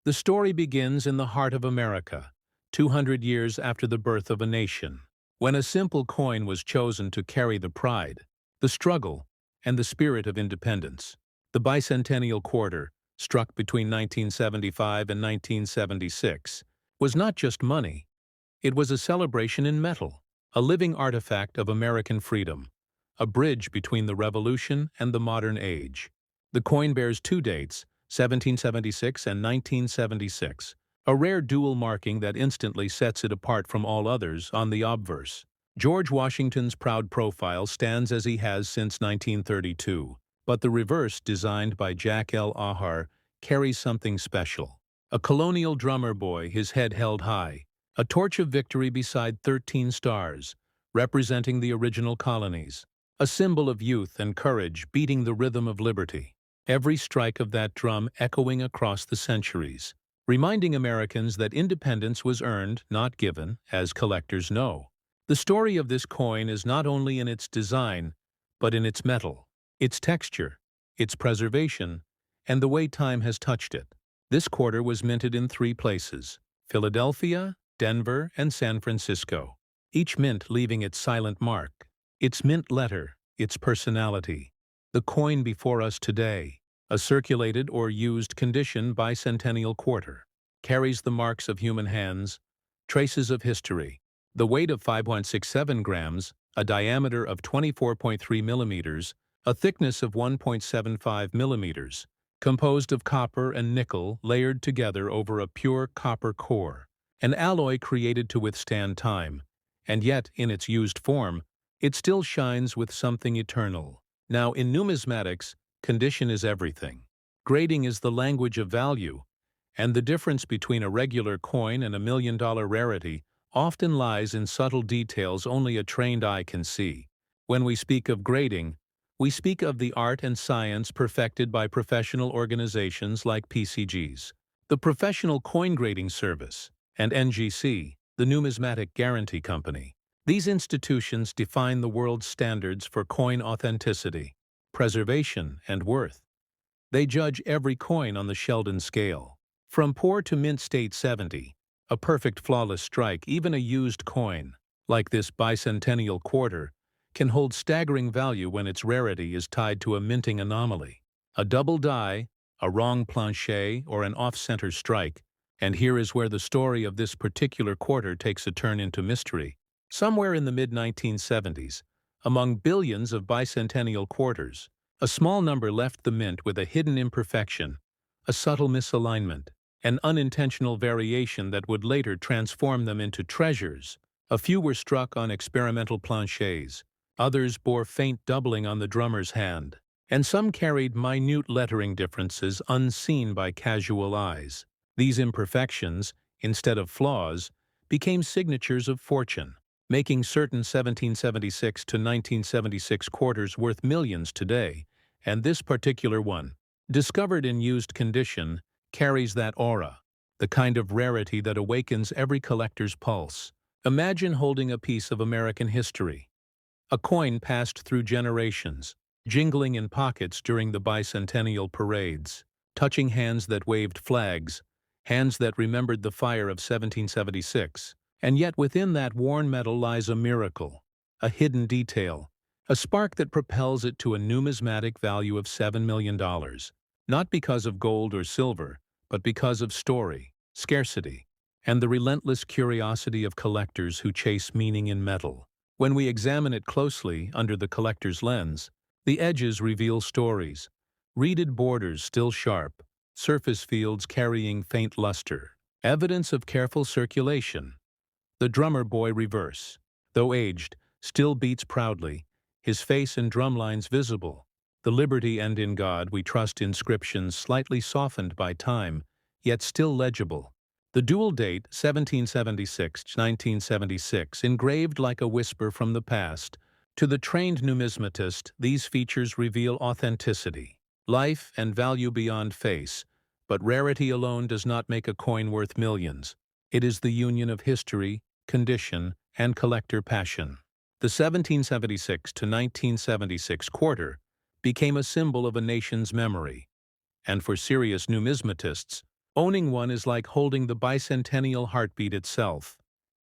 A: The story begins in the heart of America, 200 years after the birth of a nation, when a simple coin was chosen to carry the pride, the struggle, and the spirit of independence. The bicentennial quarter, struck between 1975 and 1976, was not just money. It was a celebration in metal, a living artifact of American freedom, a bridge between the Revolution and the modern age. The coin bears two dates, 1776 and 1976, a rare dual marking that instantly sets it apart from all others on the obverse. George Washington's proud profile stands as he has since 1932, but the reverse, designed by Jack L. Ahar, carries something special. A colonial drummer boy, his head held high, a torch of victory beside 13 stars, representing the original colonies, a symbol of youth and courage beating the rhythm of liberty. Every strike of that drum echoing across the centuries, reminding Americans that independence was earned, not given, as collectors know. The story of this coin is not only in its design, but in its metal, its texture, its preservation, and the way time has touched it. This quarter was minted in 3 places: Philadelphia, Denver, and San Francisco, each mint leaving its silent mark, its mint letter, its personality. The coin before us today, a circulated or used condition bicentennial quarter, carries the marks of human hands, traces of history. The weight of 5.67 grams, a diameter of 24.3 millimeters, a thickness of 1.75 millimeters, composed of copper and nickel layered together over a pure copper core, an alloy created to withstand time, and yet, in its used form, it still shines with something eternal. Now, in numismatics, condition is everything. Grading is the language of value, and the difference between a regular coin and a $1,000,000 rarity often lies in subtle details only a trained eye can see. When we speak of grading, we speak of the art and science perfected by professional organizations like PCGs, the Professional Coin Grading Service, and NGC, the Numismatic Guarantee Company. These institutions define the world's standards for coin authenticity, preservation, and worth. They judge every coin on the Sheldon scale. From poor to mint state 70, a perfect flawless strike, even a used coin, like this bicentennial quarter, can hold staggering value when its rarity is tied to a minting anomaly. A double die, a wrong planchet, or an off-center strike, and here is where the story of this particular quarter takes a turn into mystery. Somewhere in the mid-1970s, among billions of bicentennial quarters, a small number left the mint with a hidden imperfection, a subtle misalignment, an unintentional variation that would later transform them into treasures. A few were struck on experimental planchets, others bore faint doubling on the drummer's hand, and some carried minute lettering differences unseen by casual eyes. These imperfections, instead of flaws, became signatures of fortune, making certain 1776 to 1976 quarters worth millions today, and this particular one, discovered in used condition, carries that aura, the kind of rarity that awakens every collector's pulse. Imagine holding a piece of American history, a coin passed through generations, jingling in pockets during the bicentennial parades, touching hands that waved flags, hands that remembered the fire of 1776. And yet within that worn metal lies a miracle, a hidden detail, a spark that propels it to a numismatic value of $7 million, not because of gold or silver, but because of story, scarcity, and the relentless curiosity of collectors who chase meaning in metal. When we examine it closely under the collector's lens, the edges reveal stories, reeded borders still sharp, surface fields carrying faint luster, evidence of careful circulation. The drummer boy reverse, though aged, still beats proudly, his face and drumlines visible. The Liberty and In God We Trust inscriptions slightly softened by time, yet still legible. The dual date, 1776-1976, engraved like a whisper from the past. To the trained numismatist, these features reveal authenticity, life and value beyond face, but rarity alone does not make a coin worth millions. It is the union of history, condition, and collector passion. The 1776 to 1976 quarter became a symbol of a nation's memory, and for serious numismatists, owning one is like holding the bicentennial heartbeat itself.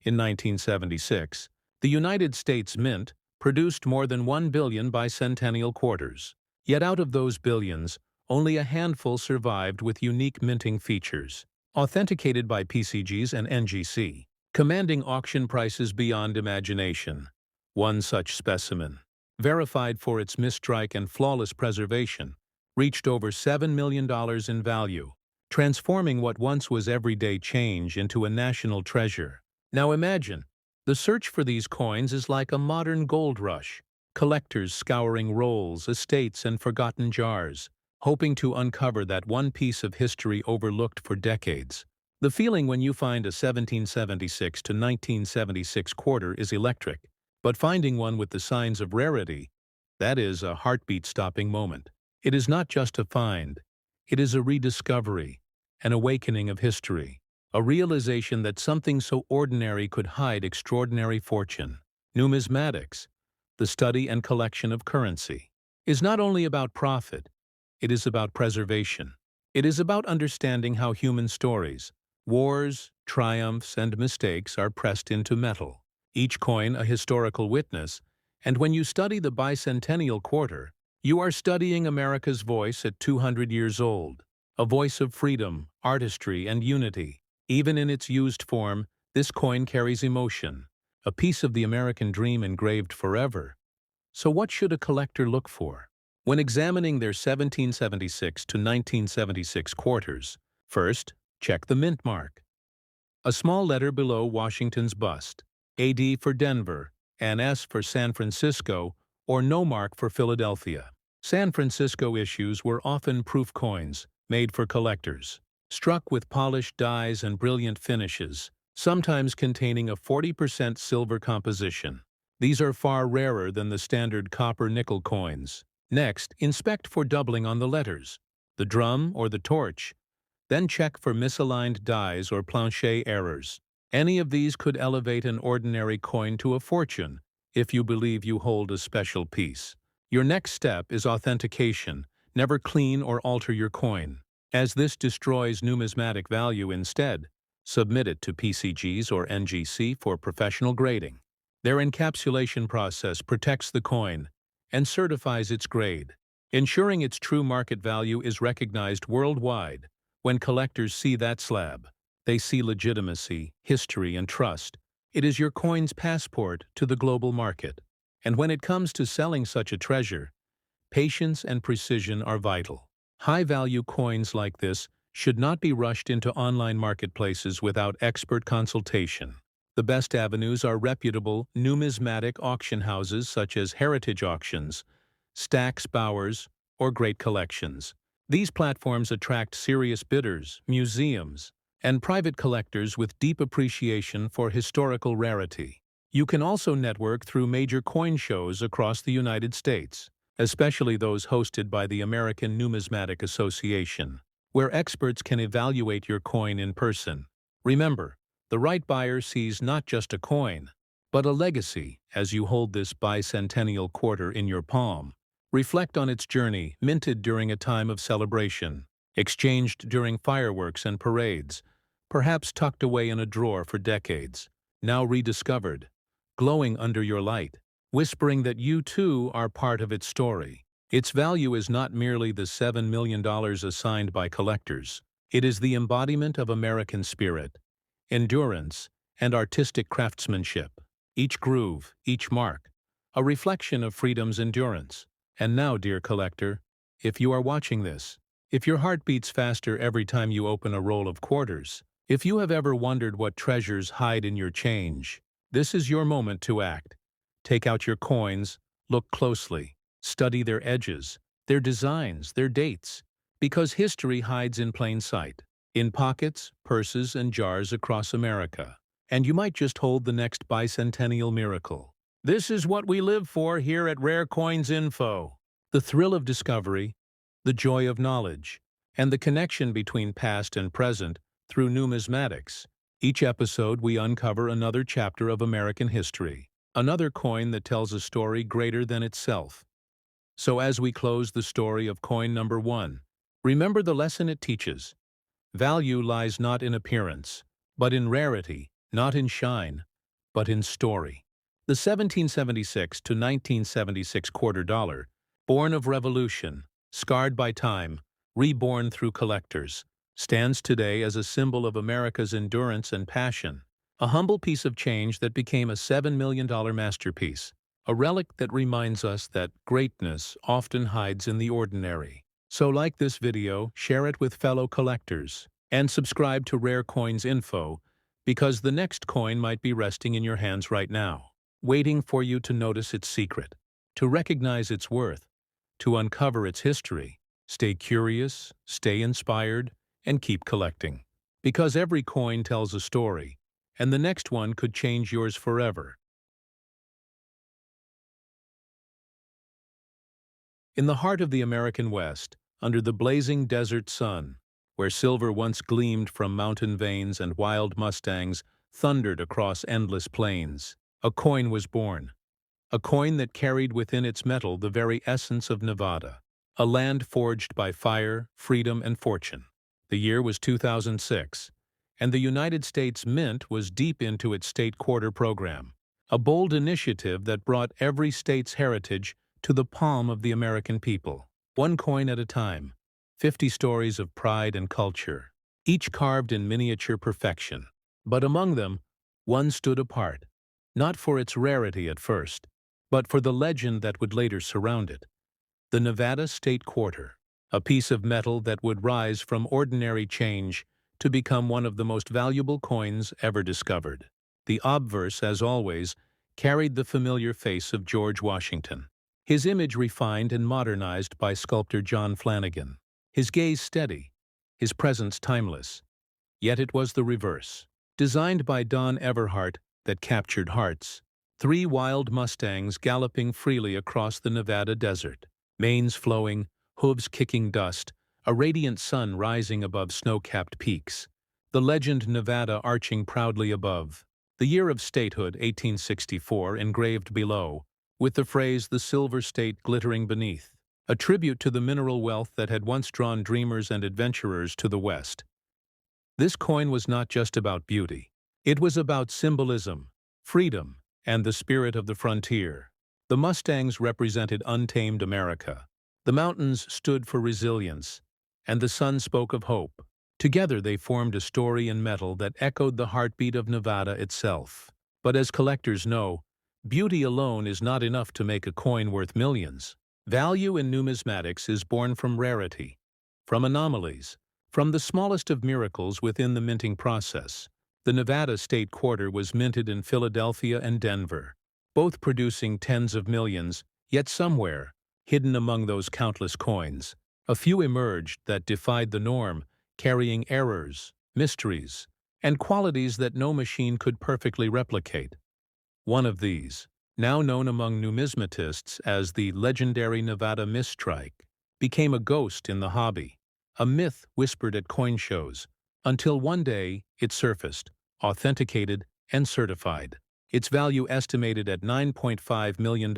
A: In 1976, the United States Mint produced more than 1 billion bicentennial quarters. Yet out of those billions, only a handful survived with unique minting features, authenticated by PCGs and NGC, commanding auction prices beyond imagination. One such specimen, verified for its mistrike and flawless preservation, reached over $7 million in value, transforming what once was everyday change into a national treasure. Now imagine, the search for these coins is like a modern gold rush, collectors scouring rolls, estates, and forgotten jars, hoping to uncover that one piece of history overlooked for decades. The feeling when you find a 1776 to 1976 quarter is electric, but finding one with the signs of rarity, that is a heartbeat-stopping moment. It is not just a find, it is a rediscovery, an awakening of history, a realization that something so ordinary could hide extraordinary fortune. Numismatics, the study and collection of currency, is not only about profit, it is about preservation. It is about understanding how human stories, wars, triumphs, and mistakes are pressed into metal. Each coin a historical witness, and when you study the bicentennial quarter, you are studying America's voice at 200 years old, a voice of freedom, artistry, and unity. Even in its used form, this coin carries emotion, a piece of the American dream engraved forever. So what should a collector look for when examining their 1776 to 1976 quarters? First, check the mint mark. A small letter below Washington's bust, AD for Denver, an S for San Francisco, or no mark for Philadelphia. San Francisco issues were often proof coins, made for collectors, struck with polished dies and brilliant finishes, sometimes containing a 40% silver composition. These are far rarer than the standard copper-nickel coins. Next, inspect for doubling on the letters, the drum or the torch. Then check for misaligned dies or planchet errors. Any of these could elevate an ordinary coin to a fortune if you believe you hold a special piece. Your next step is authentication. Never clean or alter your coin, as this destroys numismatic value. Instead, submit it to PCGs or NGC for professional grading. Their encapsulation process protects the coin and certifies its grade, ensuring its true market value is recognized worldwide. When collectors see that slab, they see legitimacy, history, and trust. It is your coin's passport to the global market. And when it comes to selling such a treasure, patience and precision are vital. High-value coins like this should not be rushed into online marketplaces without expert consultation. The best avenues are reputable, numismatic auction houses such as Heritage Auctions, Stack's Bowers, or Great Collections. These platforms attract serious bidders, museums, and private collectors with deep appreciation for historical rarity. You can also network through major coin shows across the United States, especially those hosted by the American Numismatic Association, where experts can evaluate your coin in person. Remember, the right buyer sees not just a coin, but a legacy as you hold this bicentennial quarter in your palm. Reflect on its journey, minted during a time of celebration, exchanged during fireworks and parades, perhaps tucked away in a drawer for decades, now rediscovered, glowing under your light, whispering that you too are part of its story. Its value is not merely the $7 million assigned by collectors. It is the embodiment of American spirit, endurance, and artistic craftsmanship. Each groove, each mark, a reflection of freedom's endurance. And now, dear collector, if you are watching this, if your heart beats faster every time you open a roll of quarters, if you have ever wondered what treasures hide in your change, this is your moment to act. Take out your coins, Look closely. Study their edges, their designs, their dates, because history hides in plain sight, in pockets, purses, and jars across America. And you might just hold the next bicentennial miracle. This is what we live for here at Rare Coins Info. The thrill of discovery, the joy of knowledge, and the connection between past and present through numismatics. Each episode we uncover another chapter of American history, another coin that tells a story greater than itself. So as we close the story of coin number 1, remember the lesson it teaches. Value lies not in appearance, but in rarity, not in shine, but in story. The 1776 to 1976 quarter dollar, born of revolution, scarred by time, reborn through collectors, stands today as a symbol of America's endurance and passion, a humble piece of change that became a $7 million masterpiece, a relic that reminds us that greatness often hides in the ordinary. So like this video, share it with fellow collectors, and subscribe to Rare Coins Info, because the next coin might be resting in your hands right now, waiting for you to notice its secret, to recognize its worth, to uncover its history. Stay curious, stay inspired, and keep collecting. Because every coin tells a story, and the next one could change yours forever. In the heart of the American West, under the blazing desert sun, where silver once gleamed from mountain veins and wild mustangs thundered across endless plains, a coin was born. A coin that carried within its metal the very essence of Nevada, a land forged by fire, freedom, and fortune. The year was 2006, and the United States Mint was deep into its state quarter program, a bold initiative that brought every state's heritage to the palm of the American people, one coin at a time, 50 stories of pride and culture, each carved in miniature perfection. But among them, one stood apart, not for its rarity at first, but for the legend that would later surround it. The Nevada State Quarter, a piece of metal that would rise from ordinary change to become one of the most valuable coins ever discovered. The obverse, as always, carried the familiar face of George Washington, his image refined and modernized by sculptor John Flanagan, his gaze steady, his presence timeless. Yet it was the reverse, designed by Don Everhart, that captured hearts. 3 wild mustangs galloping freely across the Nevada desert, manes flowing, hooves kicking dust, a radiant sun rising above snow-capped peaks, the legend Nevada arching proudly above, the year of statehood 1864 engraved below, with the phrase "the silver state" glittering beneath, a tribute to the mineral wealth that had once drawn dreamers and adventurers to the West. This coin was not just about beauty. It was about symbolism, freedom, and the spirit of the frontier. The Mustangs represented untamed America. The mountains stood for resilience, and the sun spoke of hope. Together they formed a story in metal that echoed the heartbeat of Nevada itself. But as collectors know, beauty alone is not enough to make a coin worth millions. Value in numismatics is born from rarity, from anomalies, from the smallest of miracles within the minting process. The Nevada State Quarter was minted in Philadelphia and Denver, both producing tens of millions, yet somewhere, hidden among those countless coins, a few emerged that defied the norm, carrying errors, mysteries, and qualities that no machine could perfectly replicate. One of these, now known among numismatists as the legendary Nevada Mistrike, became a ghost in the hobby, a myth whispered at coin shows, until one day it surfaced, authenticated and certified. Its value estimated at $9.5 million.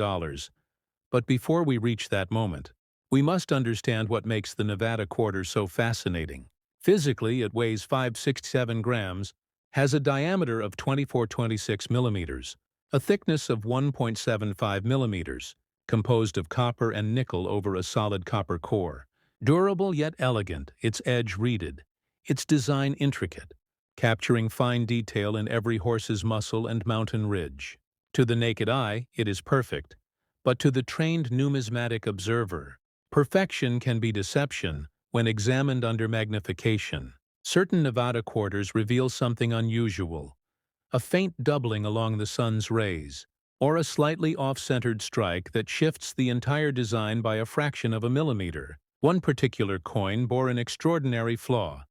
A: But before we reach that moment, we must understand what makes the Nevada Quarter so fascinating. Physically, it weighs 567 grams, has a diameter of 24-26 millimeters, a thickness of 1.75 millimeters, composed of copper and nickel over a solid copper core. Durable yet elegant, its edge reeded, its design intricate, capturing fine detail in every horse's muscle and mountain ridge. To the naked eye, it is perfect, but to the trained numismatic observer, perfection can be deception when examined under magnification. Certain Nevada quarters reveal something unusual, a faint doubling along the sun's rays, or a slightly off-centered strike that shifts the entire design by a fraction of a millimeter. One particular coin bore an extraordinary flaw,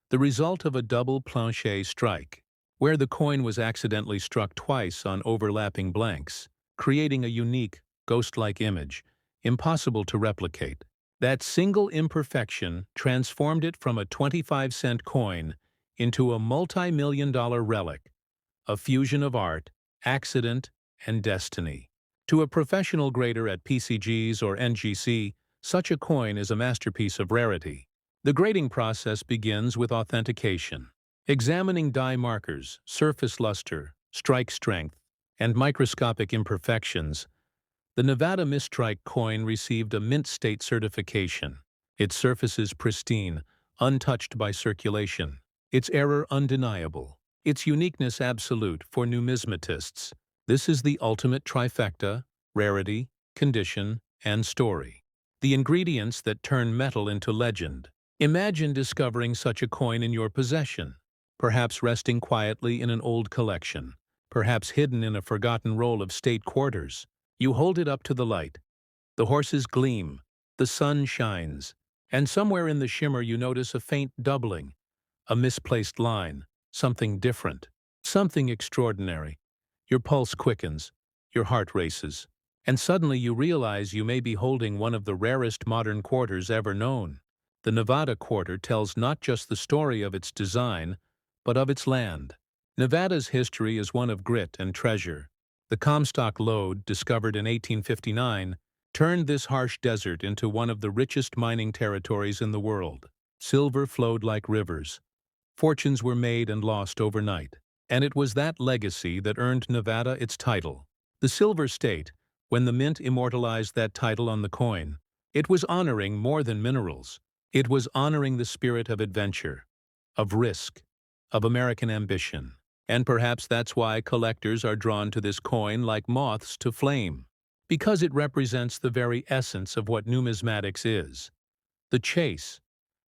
A: the result of a double plancher strike, where the coin was accidentally struck twice on overlapping blanks, creating a unique, ghost-like image, impossible to replicate. That single imperfection transformed it from a 25-cent coin into a multi-million-dollar relic, a fusion of art, accident, and destiny. To a professional grader at PCG's or NGC, such a coin is a masterpiece of rarity. The grading process begins with authentication. Examining die markers, surface luster, strike strength, and microscopic imperfections, the Nevada Mistrike coin received a mint state certification. Its surface is pristine, untouched by circulation. Its error undeniable. Its uniqueness absolute for numismatists. This is the ultimate trifecta: rarity, condition, and story. The ingredients that turn metal into legend. Imagine discovering such a coin in your possession, perhaps resting quietly in an old collection, perhaps hidden in a forgotten roll of state quarters. You hold it up to the light. The horses gleam, the sun shines, and somewhere in the shimmer you notice a faint doubling, a misplaced line, something different, something extraordinary. Your pulse quickens, your heart races, and suddenly you realize you may be holding one of the rarest modern quarters ever known. The Nevada quarter tells not just the story of its design, but of its land. Nevada's history is one of grit and treasure. The Comstock lode, discovered in 1859, turned this harsh desert into one of the richest mining territories in the world. Silver flowed like rivers. Fortunes were made and lost overnight. And it was that legacy that earned Nevada its title. The Silver State, when the mint immortalized that title on the coin, it was honoring more than minerals. It was honoring the spirit of adventure, of risk, of American ambition. And perhaps that's why collectors are drawn to this coin like moths to flame. Because it represents the very essence of what numismatics is. The chase,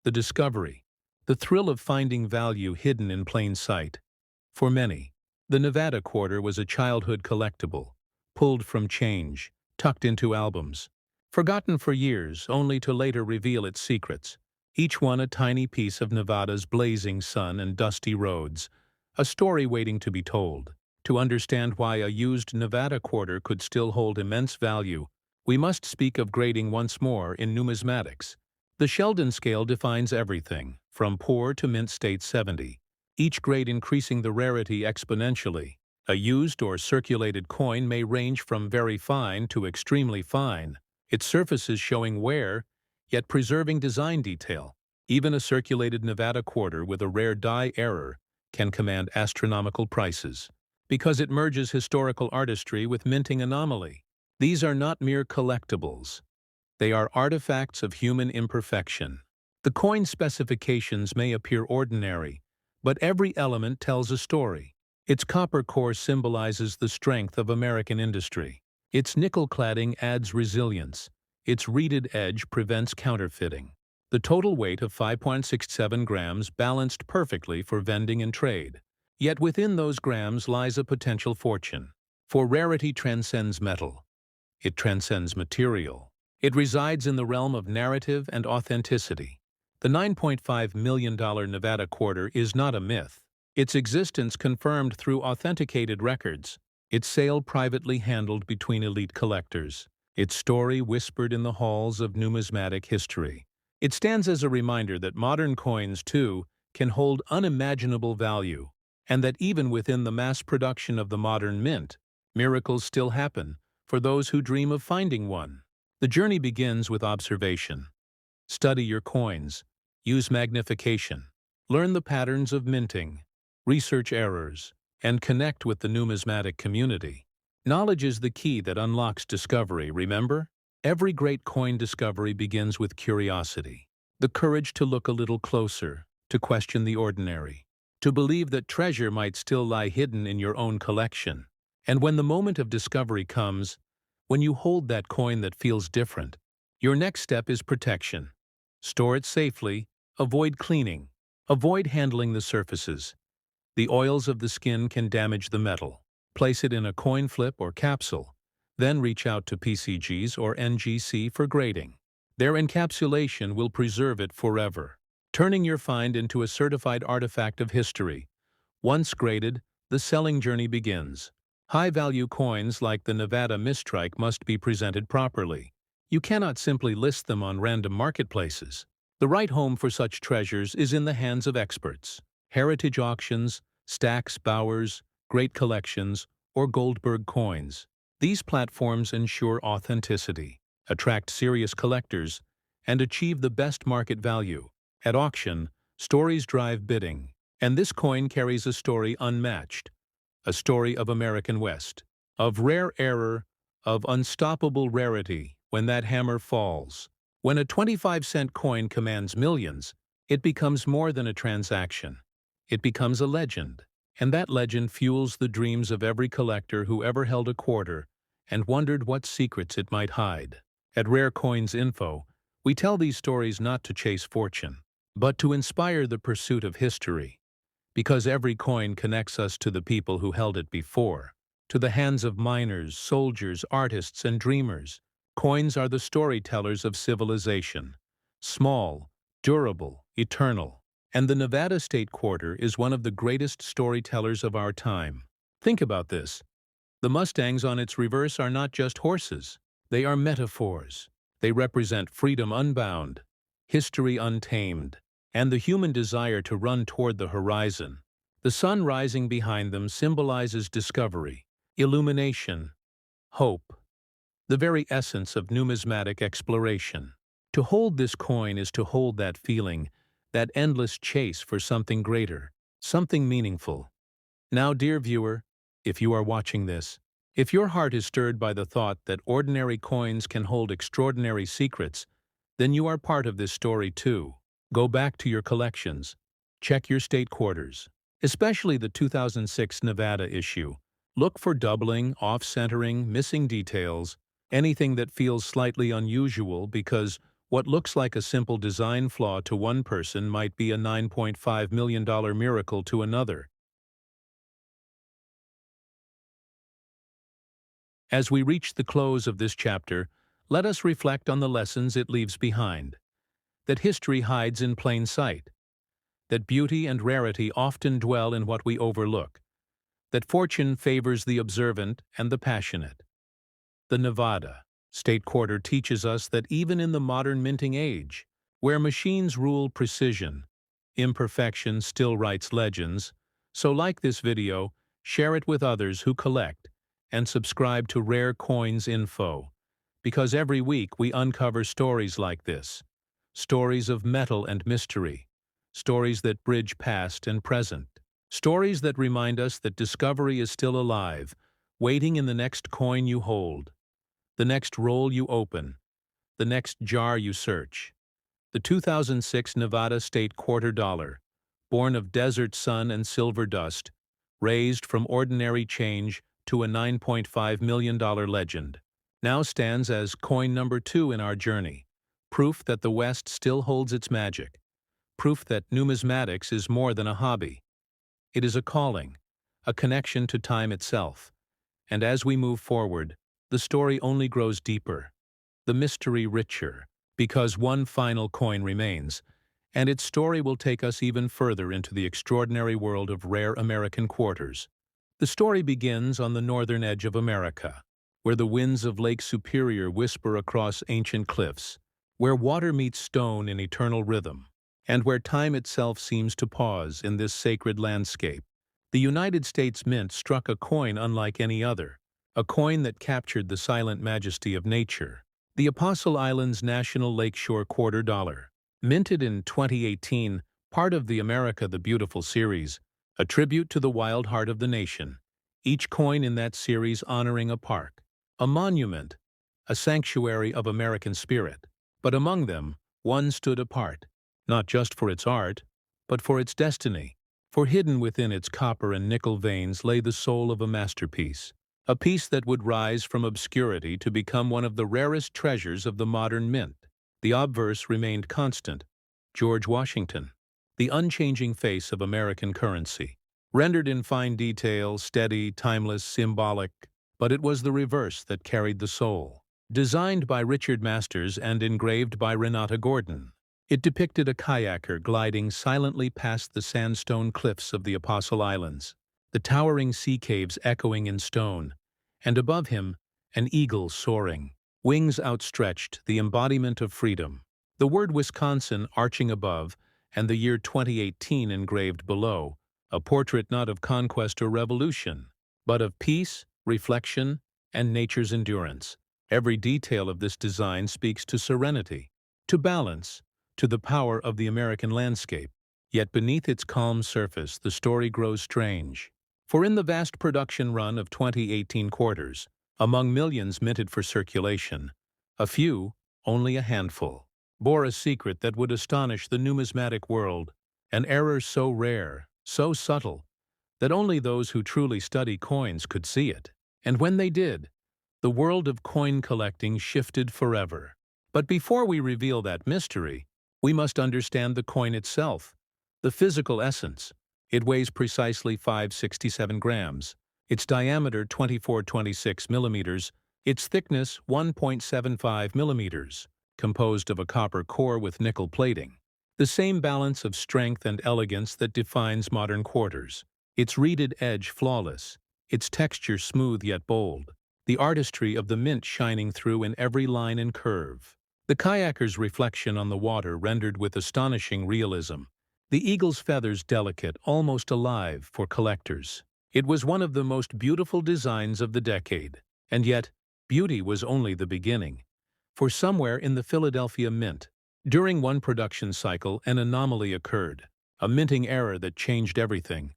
A: the discovery, the thrill of finding value hidden in plain sight. For many, the Nevada quarter was a childhood collectible, pulled from change, tucked into albums, forgotten for years only to later reveal its secrets, each one a tiny piece of Nevada's blazing sun and dusty roads, a story waiting to be told. To understand why a used Nevada quarter could still hold immense value, we must speak of grading once more in numismatics. The Sheldon scale defines everything, from poor to mint state 70, each grade increasing the rarity exponentially. A used or circulated coin may range from very fine to extremely fine, its surfaces showing wear, yet preserving design detail. Even a circulated Nevada quarter with a rare die error can command astronomical prices, because it merges historical artistry with minting anomaly. These are not mere collectibles. They are artifacts of human imperfection. The coin specifications may appear ordinary, but every element tells a story. Its copper core symbolizes the strength of American industry. Its nickel cladding adds resilience. Its reeded edge prevents counterfeiting. The total weight of 5.67 grams balanced perfectly for vending and trade. Yet within those grams lies a potential fortune. For rarity transcends metal. It transcends material. It resides in the realm of narrative and authenticity. The $9.5 million Nevada quarter is not a myth. Its existence confirmed through authenticated records. Its sale privately handled between elite collectors. Its story whispered in the halls of numismatic history. It stands as a reminder that modern coins, too, can hold unimaginable value, and that even within the mass production of the modern mint, miracles still happen for those who dream of finding one. The journey begins with observation. Study your coins, use magnification, learn the patterns of minting, research errors, and connect with the numismatic community. Knowledge is the key that unlocks discovery, remember? Every great coin discovery begins with curiosity, the courage to look a little closer, to question the ordinary, to believe that treasure might still lie hidden in your own collection. And when the moment of discovery comes, when you hold that coin that feels different, your next step is protection. Store it safely, avoid cleaning, avoid handling the surfaces. The oils of the skin can damage the metal. Place it in a coin flip or capsule, then reach out to PCGs or NGC for grading. Their encapsulation will preserve it forever, turning your find into a certified artifact of history. Once graded, the selling journey begins. High-value coins like the Nevada Mistrike must be presented properly. You cannot simply list them on random marketplaces. The right home for such treasures is in the hands of experts. Heritage auctions, Stacks, Bowers, Great Collections, or Goldberg Coins. These platforms ensure authenticity, attract serious collectors, and achieve the best market value. At auction, stories drive bidding, and this coin carries a story unmatched. A story of American West, of rare error, of unstoppable rarity when that hammer falls. When a 25-cent coin commands millions, it becomes more than a transaction. It becomes a legend, and that legend fuels the dreams of every collector who ever held a quarter and wondered what secrets it might hide. At Rare Coins Info, we tell these stories not to chase fortune, but to inspire the pursuit of history. Because every coin connects us to the people who held it before, to the hands of miners, soldiers, artists, and dreamers. Coins are the storytellers of civilization. Small, durable, eternal. And the Nevada State Quarter is one of the greatest storytellers of our time. Think about this. The Mustangs on its reverse are not just horses. They are metaphors. They represent freedom unbound, history untamed, and the human desire to run toward the horizon. The sun rising behind them symbolizes discovery, illumination, hope, the very essence of numismatic exploration. To hold this coin is to hold that feeling, that endless chase for something greater, something meaningful. Now, dear viewer, if you are watching this, if your heart is stirred by the thought that ordinary coins can hold extraordinary secrets, then you are part of this story too. Go back to your collections. Check your state quarters, especially the 2006 Nevada issue. Look for doubling, off-centering, missing details, anything that feels slightly unusual because what looks like a simple design flaw to one person might be a $9.5 million miracle to another. As we reach the close of this chapter, let us reflect on the lessons it leaves behind. That history hides in plain sight. That beauty and rarity often dwell in what we overlook. That fortune favors the observant and the passionate. The Nevada State Quarter teaches us that even in the modern minting age, where machines rule precision, imperfection still writes legends. So like this video, share it with others who collect, and subscribe to Rare Coins Info, because every week we uncover stories like this. Stories of metal and mystery. Stories that bridge past and present. Stories that remind us that discovery is still alive, waiting in the next coin you hold, the next roll you open, the next jar you search. The 2006 Nevada State Quarter Dollar, born of desert sun and silver dust, raised from ordinary change to a $9.5 million legend, now stands as coin number 2 in our journey. Proof that the West still holds its magic. Proof that numismatics is more than a hobby. It is a calling, a connection to time itself. And as we move forward, the story only grows deeper, the mystery richer, because one final coin remains, and its story will take us even further into the extraordinary world of rare American quarters. The story begins on the northern edge of America, where the winds of Lake Superior whisper across ancient cliffs, where water meets stone in eternal rhythm, and where time itself seems to pause in this sacred landscape. The United States Mint struck a coin unlike any other, a coin that captured the silent majesty of nature. The Apostle Islands National Lakeshore Quarter Dollar, minted in 2018, part of the America the Beautiful series, a tribute to the wild heart of the nation. Each coin in that series honoring a park, a monument, a sanctuary of American spirit. But among them, one stood apart, not just for its art, but for its destiny. For hidden within its copper and nickel veins lay the soul of a masterpiece, a piece that would rise from obscurity to become one of the rarest treasures of the modern mint. The obverse remained constant: George Washington, the unchanging face of American currency. Rendered in fine detail, steady, timeless, symbolic, but it was the reverse that carried the soul. Designed by Richard Masters and engraved by Renata Gordon, it depicted a kayaker gliding silently past the sandstone cliffs of the Apostle Islands, the towering sea caves echoing in stone, and above him, an eagle soaring, wings outstretched, the embodiment of freedom. The word Wisconsin arching above, and the year 2018 engraved below, a portrait not of conquest or revolution, but of peace, reflection, and nature's endurance. Every detail of this design speaks to serenity, to balance, to the power of the American landscape. Yet beneath its calm surface, the story grows strange. For in the vast production run of 2018 quarters, among millions minted for circulation, a few, only a handful, bore a secret that would astonish the numismatic world, an error so rare, so subtle, that only those who truly study coins could see it. And when they did, the world of coin collecting shifted forever. But before we reveal that mystery, we must understand the coin itself, the physical essence. It weighs precisely 567 grams, its diameter 24-26 millimeters, its thickness 1.75 millimeters, composed of a copper core with nickel plating. The same balance of strength and elegance that defines modern quarters. Its reeded edge flawless, its texture smooth yet bold, the artistry of the mint shining through in every line and curve. The kayaker's reflection on the water rendered with astonishing realism. The eagle's feathers delicate, almost alive for collectors. It was one of the most beautiful designs of the decade. And yet, beauty was only the beginning. For somewhere in the Philadelphia Mint, during one production cycle, an anomaly occurred, a minting error that changed everything.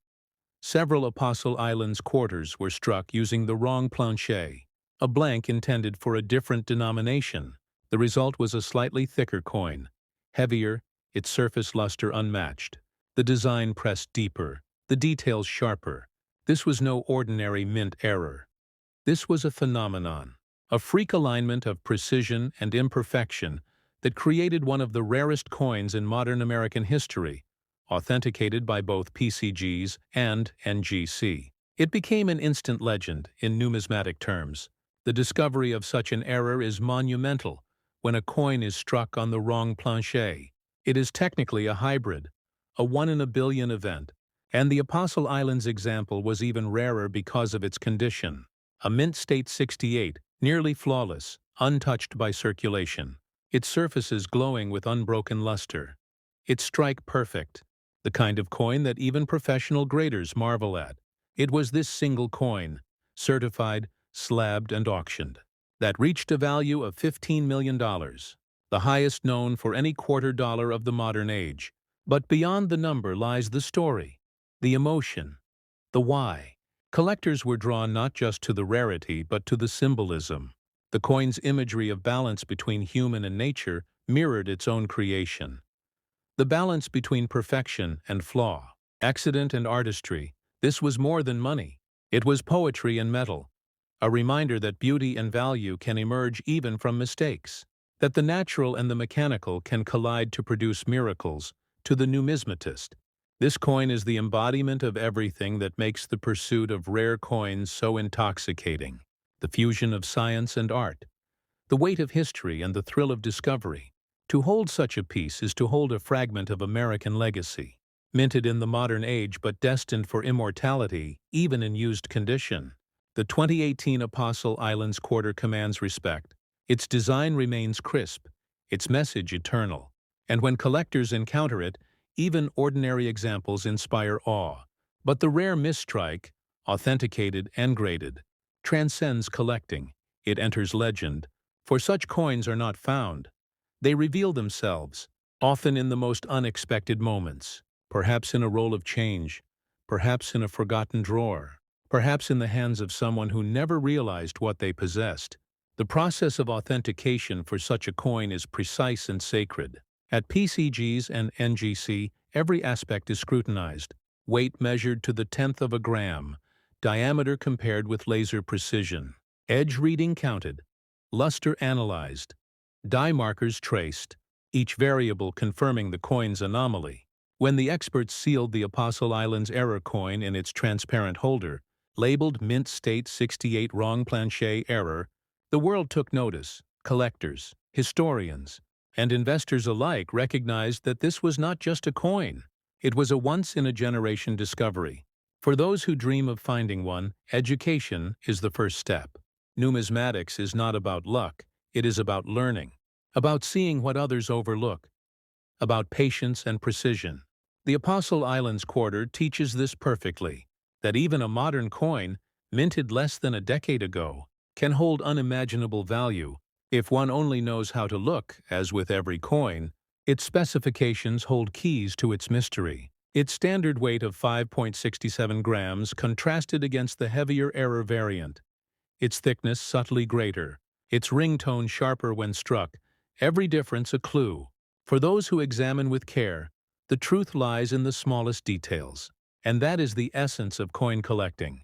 A: Several Apostle Islands quarters were struck using the wrong planche, a blank intended for a different denomination. The result was a slightly thicker coin, heavier, its surface luster unmatched, the design pressed deeper, the details sharper. This was no ordinary mint error. This was a phenomenon, a freak alignment of precision and imperfection that created one of the rarest coins in modern American history, authenticated by both PCGs and NGC. It became an instant legend in numismatic terms. The discovery of such an error is monumental when a coin is struck on the wrong planche. It is technically a hybrid, a one-in-a-billion event, and the Apostle Islands example was even rarer because of its condition. A mint state 68, nearly flawless, untouched by circulation, its surfaces glowing with unbroken luster, its strike perfect, the kind of coin that even professional graders marvel at. It was this single coin, certified, slabbed, and auctioned, that reached a value of $15 million, the highest known for any quarter dollar of the modern age. But beyond the number lies the story, the emotion, the why. Collectors were drawn not just to the rarity but to the symbolism. The coin's imagery of balance between human and nature mirrored its own creation. The balance between perfection and flaw, accident and artistry. This was more than money. It was poetry and metal, a reminder that beauty and value can emerge even from mistakes, that the natural and the mechanical can collide to produce miracles. To the numismatist, this coin is the embodiment of everything that makes the pursuit of rare coins so intoxicating: the fusion of science and art, the weight of history and the thrill of discovery. To hold such a piece is to hold a fragment of American legacy, minted in the modern age but destined for immortality even in used condition. The 2018 Apostle Islands quarter commands respect. Its design remains crisp, its message eternal, and when collectors encounter it, even ordinary examples inspire awe. But the rare mistrike, authenticated and graded, transcends collecting. It enters legend, for such coins are not found. They reveal themselves, often in the most unexpected moments, perhaps in a roll of change, perhaps in a forgotten drawer, perhaps in the hands of someone who never realized what they possessed. The process of authentication for such a coin is precise and sacred. At PCGs and NGC, every aspect is scrutinized, weight measured to the tenth of a gram, diameter compared with laser precision, edge reading counted, luster analyzed, die markers traced, each variable confirming the coin's anomaly. When the experts sealed the Apostle Islands error coin in its transparent holder, labeled Mint State 68 Wrong Planche Error, the world took notice. Collectors, historians, and investors alike recognized that this was not just a coin. It was a once-in-a-generation discovery. For those who dream of finding one, education is the first step. Numismatics is not about luck, it is about learning, about seeing what others overlook, about patience and precision. The Apostle Islands quarter teaches this perfectly, that even a modern coin, minted less than a decade ago, can hold unimaginable value if one only knows how to look. As with every coin, its specifications hold keys to its mystery. Its standard weight of 5.67 grams contrasted against the heavier error variant, its thickness subtly greater, its ring tone sharper when struck, every difference a clue. For those who examine with care, the truth lies in the smallest details, and that is the essence of coin collecting,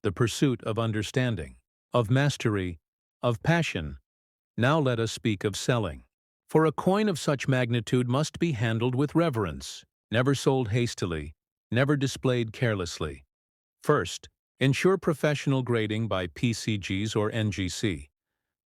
A: the pursuit of understanding, of mastery, of passion. Now let us speak of selling. For a coin of such magnitude must be handled with reverence, never sold hastily, never displayed carelessly. First, ensure professional grading by PCGs or NGC.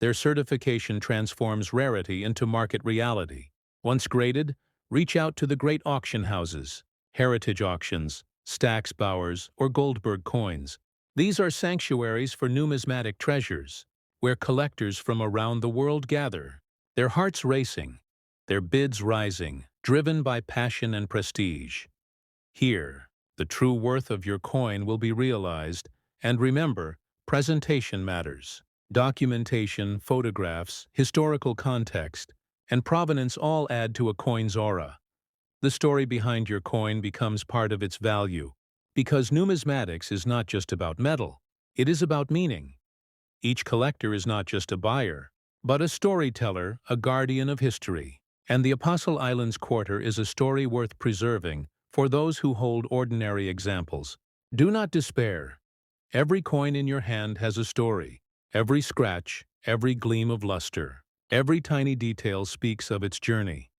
A: Their certification transforms rarity into market reality. Once graded, reach out to the great auction houses, Heritage Auctions, Stax Bowers, or Goldberg Coins. These are sanctuaries for numismatic treasures, where collectors from around the world gather, their hearts racing, their bids rising, driven by passion and prestige. Here, the true worth of your coin will be realized, and remember, presentation matters. Documentation, photographs, historical context, and provenance all add to a coin's aura. The story behind your coin becomes part of its value, because numismatics is not just about metal, it is about meaning. Each collector is not just a buyer, but a storyteller, a guardian of history. And the Apostle Islands quarter is a story worth preserving for those who hold ordinary examples. Do not despair. Every coin in your hand has a story. Every scratch, every gleam of luster, every tiny detail speaks of its journey.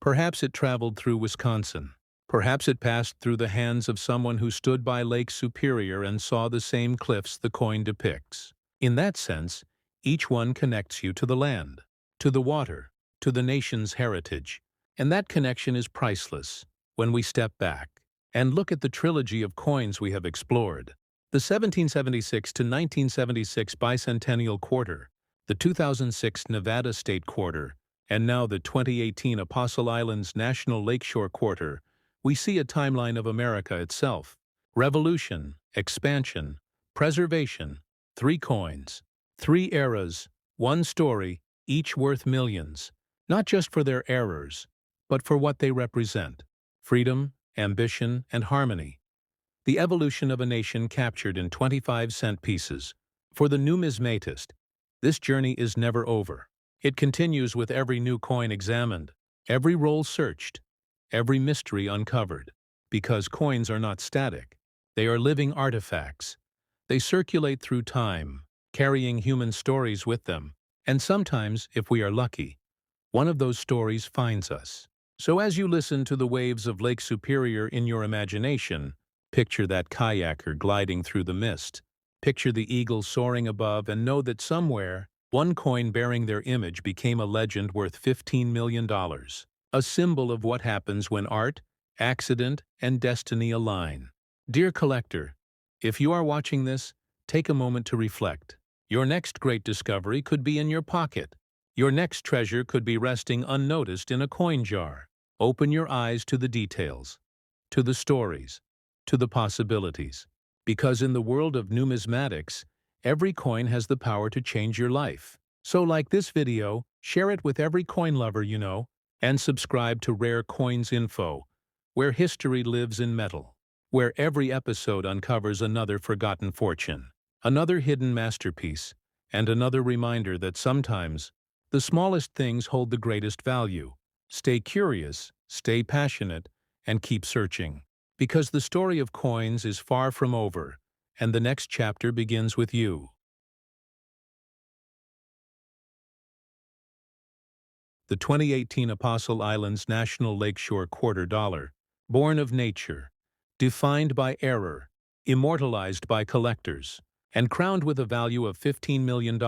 A: Perhaps it traveled through Wisconsin. Perhaps it passed through the hands of someone who stood by Lake Superior and saw the same cliffs the coin depicts. In that sense, each one connects you to the land, to the water, to the nation's heritage, and that connection is priceless when we step back and look at the trilogy of coins we have explored. The 1776 to 1976 bicentennial quarter, the 2006 Nevada State quarter, and now the 2018 Apostle Islands National Lakeshore quarter, we see a timeline of America itself. Revolution, expansion, preservation, 3 coins, 3 eras, 1 story, each worth millions, not just for their errors, but for what they represent: freedom, ambition, and harmony. The evolution of a nation captured in 25-cent pieces. For the numismatist, this journey is never over. It continues with every new coin examined, every roll searched, every mystery uncovered. Because coins are not static. They are living artifacts. They circulate through time, carrying human stories with them. And sometimes, if we are lucky, one of those stories finds us. So as you listen to the waves of Lake Superior in your imagination, picture that kayaker gliding through the mist. Picture the eagle soaring above and know that somewhere, one coin bearing their image became a legend worth $15 million. A symbol of what happens when art, accident, and destiny align. Dear collector, if you are watching this, take a moment to reflect. Your next great discovery could be in your pocket. Your next treasure could be resting unnoticed in a coin jar. Open your eyes to the details, to the stories, to the possibilities. Because in the world of numismatics, every coin has the power to change your life. So like this video, share it with every coin lover you know, and subscribe to Rare Coins Info, where history lives in metal, where every episode uncovers another forgotten fortune, another hidden masterpiece, and another reminder that sometimes the smallest things hold the greatest value. Stay curious, stay passionate, and keep searching. Because the story of coins is far from over, and the next chapter begins with you. The 2018 Apostle Islands National Lakeshore Quarter Dollar. born of nature, defined by error, immortalized by collectors, and crowned with a value of $15 million,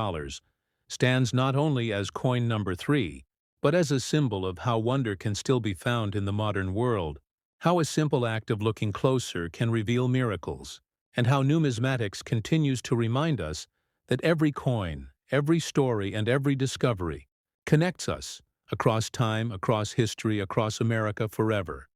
A: stands not only as coin number 3, but as a symbol of how wonder can still be found in the modern world, how a simple act of looking closer can reveal miracles, and how numismatics continues to remind us that every coin, every story, and every discovery connects us across time, across history, across America forever.